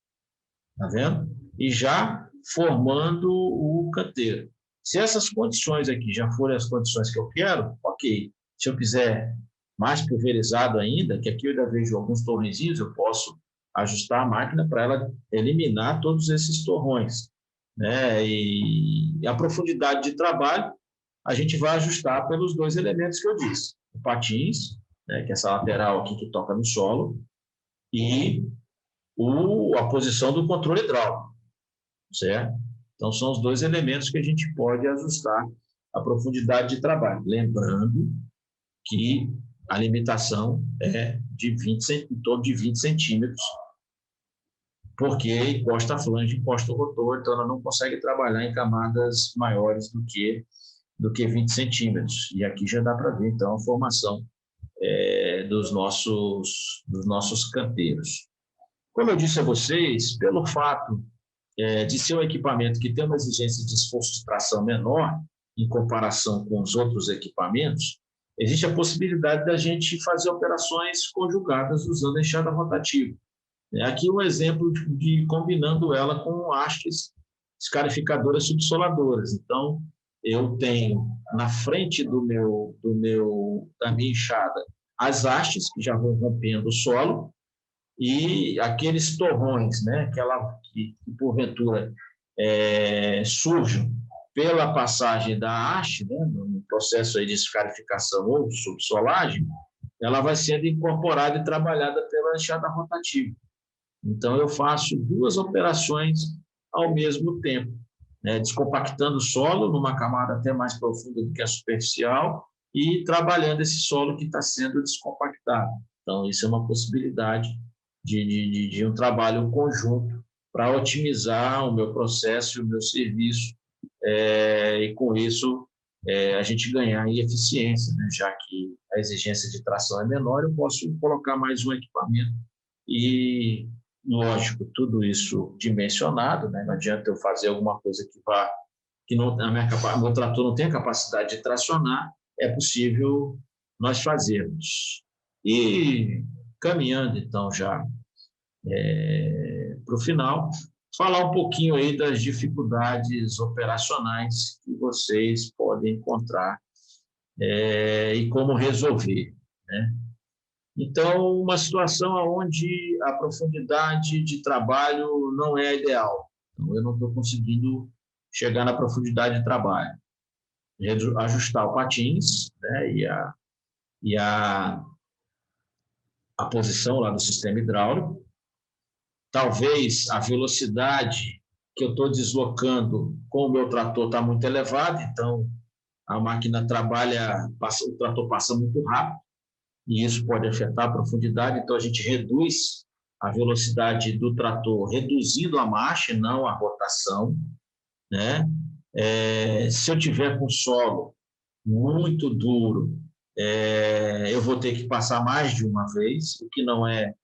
tá vendo? E já formando o canteiro. Se essas condições aqui já forem as condições que eu quero, ok. Se eu quiser mais pulverizado ainda, que aqui eu ainda vejo alguns torrezinhos, eu posso ajustar a máquina para ela eliminar todos esses torrões, né? E a profundidade de trabalho a gente vai ajustar pelos 2 elementos que eu disse. O patins, né, que é essa lateral aqui que toca no solo, e a posição do controle hidráulico, certo? Então, são os 2 elementos que a gente pode ajustar a profundidade de trabalho. Lembrando que a limitação é em torno de 20 centímetros, porque encosta a flange, encosta o rotor, então ela não consegue trabalhar em camadas maiores do que 20 centímetros. E aqui já dá para ver, então, a formação dos nossos canteiros. Como eu disse a vocês, pelo fato de ser um equipamento que tem uma exigência de esforço de tração menor em comparação com os outros equipamentos, existe a possibilidade da gente fazer operações conjugadas usando a enxada rotativa. Aqui um exemplo de combinando ela com hastes escarificadoras subsoladoras. Então, eu tenho na frente da minha enxada as hastes que já vão rompendo o solo e aqueles torrões, né, que porventura surgem pela passagem da haste, né, no processo aí de escarificação ou subsolagem, ela vai sendo incorporada e trabalhada pela enxada rotativa. Então, eu faço 2 operações ao mesmo tempo, né? Descompactando o solo numa camada até mais profunda do que a superficial e trabalhando esse solo que está sendo descompactado. Então, isso é uma possibilidade de um trabalho conjunto para otimizar o meu processo e o meu serviço, e com isso a gente ganhar em eficiência, né? Já que a exigência de tração é menor, eu posso colocar mais um equipamento e, lógico, tudo isso dimensionado, né? Não adianta eu fazer alguma coisa que não, meu trator não tem a capacidade de tracionar, é possível nós fazermos. E caminhando, então, já para o final, falar um pouquinho aí das dificuldades operacionais que vocês podem encontrar e como resolver, né? Então, uma situação onde a profundidade de trabalho não é ideal. Então, eu não estou conseguindo chegar na profundidade de trabalho. Ajustar o patins, né, a posição lá do sistema hidráulico. Talvez a velocidade que eu estou deslocando com o meu trator está muito elevada, então a máquina trabalha, o trator passa muito rápido. e isso pode afetar a profundidade, então a gente reduz a velocidade do trator, reduzindo a marcha, não a rotação, né? Se eu tiver com solo muito duro, eu vou ter que passar mais de uma vez, o que não é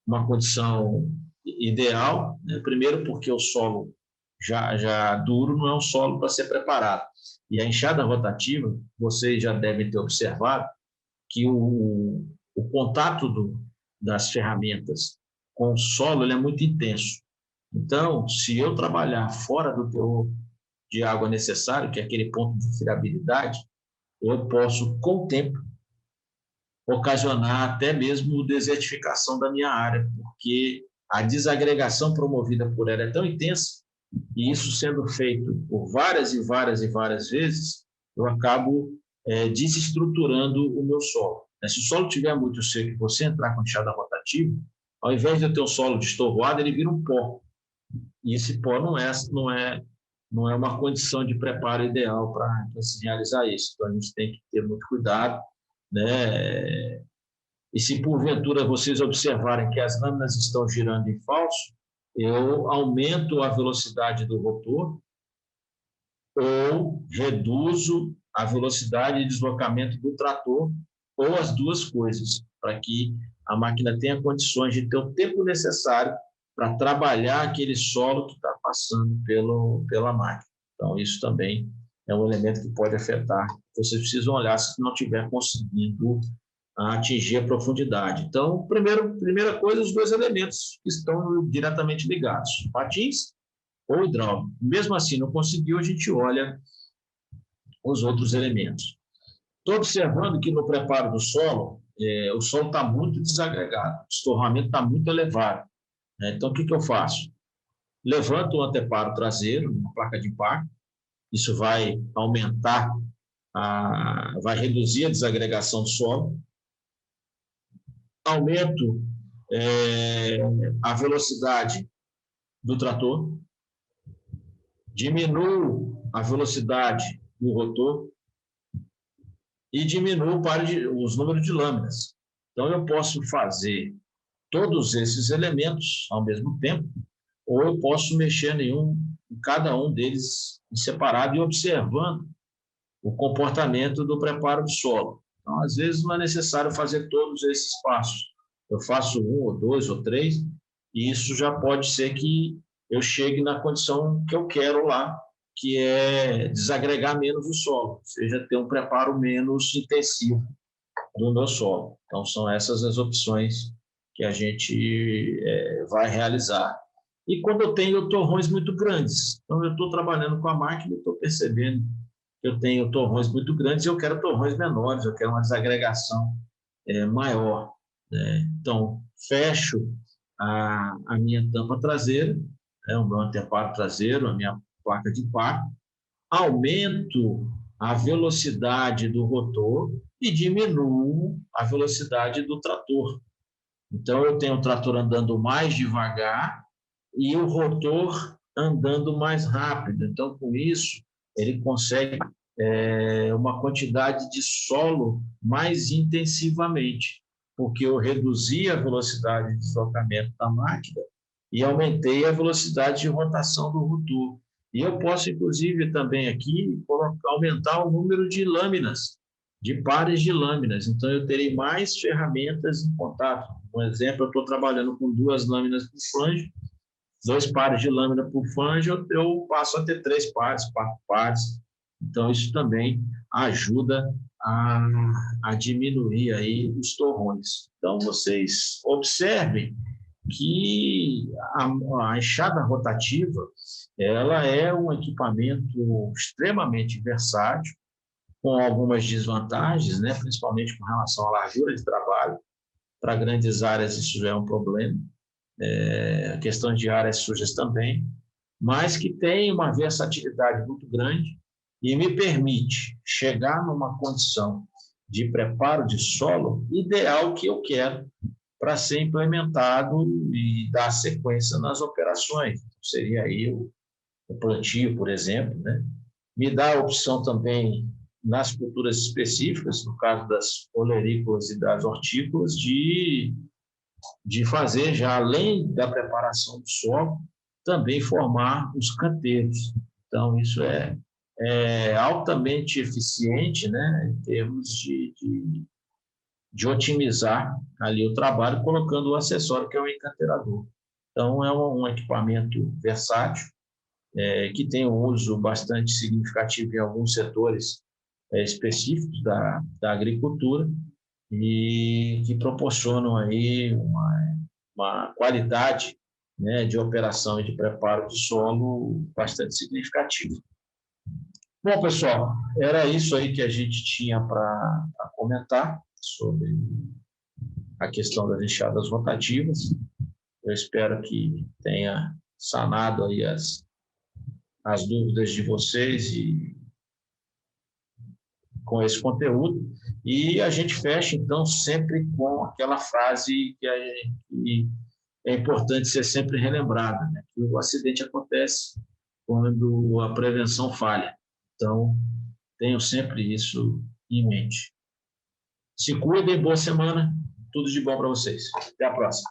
uma condição ideal, né? Primeiro porque o solo já duro não é um solo para ser preparado. E a enxada rotativa, vocês já devem ter observado que o contato das ferramentas com o solo ele é muito intenso. Então, se eu trabalhar fora do teor de água necessário, que é aquele ponto de friabilidade, eu posso, com o tempo, ocasionar até mesmo desertificação da minha área, porque a desagregação promovida por ela é tão intensa, e isso sendo feito por várias e várias e várias vezes, eu acabo desestruturando o meu solo. Se o solo estiver muito seco e você entrar com enxada rotativa, ao invés de eu ter um solo destorroado, ele vira um pó. E esse pó não é uma condição de preparo ideal para se realizar isso. Então, a gente tem que ter muito cuidado, né? E se porventura vocês observarem que as lâminas estão girando em falso, eu aumento a velocidade do rotor ou reduzo a velocidade de deslocamento do trator, ou as duas coisas, para que a máquina tenha condições de ter o tempo necessário para trabalhar aquele solo que está passando pela máquina. Então, isso também é um elemento que pode afetar. Vocês precisam olhar se não estiver conseguindo atingir a profundidade. Então, primeira coisa, os dois elementos que estão diretamente ligados, patins ou hidráulico. Mesmo assim, não conseguiu, a gente olha os outros elementos. Estou observando que no preparo do solo, o solo está muito desagregado, o estorramento está muito elevado. Então, o que eu faço? Levanto o anteparo traseiro, uma placa de impacto, isso vai aumentar, vai reduzir a desagregação do solo, aumento a velocidade do trator, diminuo a velocidade do rotor e diminuo os números de lâminas. Então, eu posso fazer todos esses elementos ao mesmo tempo, ou eu posso mexer em cada um deles em separado e observando o comportamento do preparo do solo. Então, às vezes, não é necessário fazer todos esses passos. Eu faço um, ou dois, ou três, e isso já pode ser que eu chegue na condição que eu quero lá, que é desagregar menos o solo, ou seja, ter um preparo menos intensivo do meu solo. Então, são essas as opções que a gente vai realizar. E quando eu tenho torrões muito grandes, então eu estou trabalhando com a máquina e estou percebendo que eu tenho torrões muito grandes e eu quero torrões menores, eu quero uma desagregação maior, né? Então, fecho a minha tampa traseira, o meu anteparo traseiro, a minha placa de impacto, aumento a velocidade do rotor e diminuo a velocidade do trator. Então, eu tenho o trator andando mais devagar e o rotor andando mais rápido. Então, com isso, ele consegue uma quantidade de solo mais intensivamente, porque eu reduzi a velocidade de deslocamento da máquina e aumentei a velocidade de rotação do rotor. E eu posso, inclusive, também aqui aumentar o número de lâminas, de pares de lâminas. Então, eu terei mais ferramentas em contato. Por exemplo, eu estou trabalhando com 2 lâminas por flange, 2 pares de lâmina por flange, eu passo a ter 3 pares, 4 pares. Então, isso também ajuda a diminuir aí os torrões. Então, vocês observem que a enxada rotativa ela é um equipamento extremamente versátil, com algumas desvantagens, né, principalmente com relação à largura de trabalho. Para grandes áreas isso já é um problema, questões de áreas sujas também, mas que tem uma versatilidade muito grande e me permite chegar numa condição de preparo de solo ideal que eu quero para ser implementado e dar sequência nas operações. Seria aí o plantio, por exemplo, né? Me dá a opção também nas culturas específicas, no caso das olerícolas e das hortícolas, de fazer, já além da preparação do solo, também formar os canteiros. Então, isso é altamente eficiente, né, em termos de otimizar ali o trabalho, colocando o acessório, que é o encanteirador. Então, é um equipamento versátil, que tem um uso bastante significativo em alguns setores específicos da agricultura e que proporcionam aí uma qualidade, né, de operação e de preparo de solo bastante significativa. Bom, pessoal, era isso aí que a gente tinha para comentar sobre a questão das enxadas rotativas. Eu espero que tenha sanado aí as dúvidas de vocês e com esse conteúdo. E a gente fecha, então, sempre com aquela frase que é importante ser sempre relembrada, né? Que o acidente acontece quando a prevenção falha. Então, tenham sempre isso em mente. Se cuidem, boa semana, tudo de bom para vocês. Até a próxima.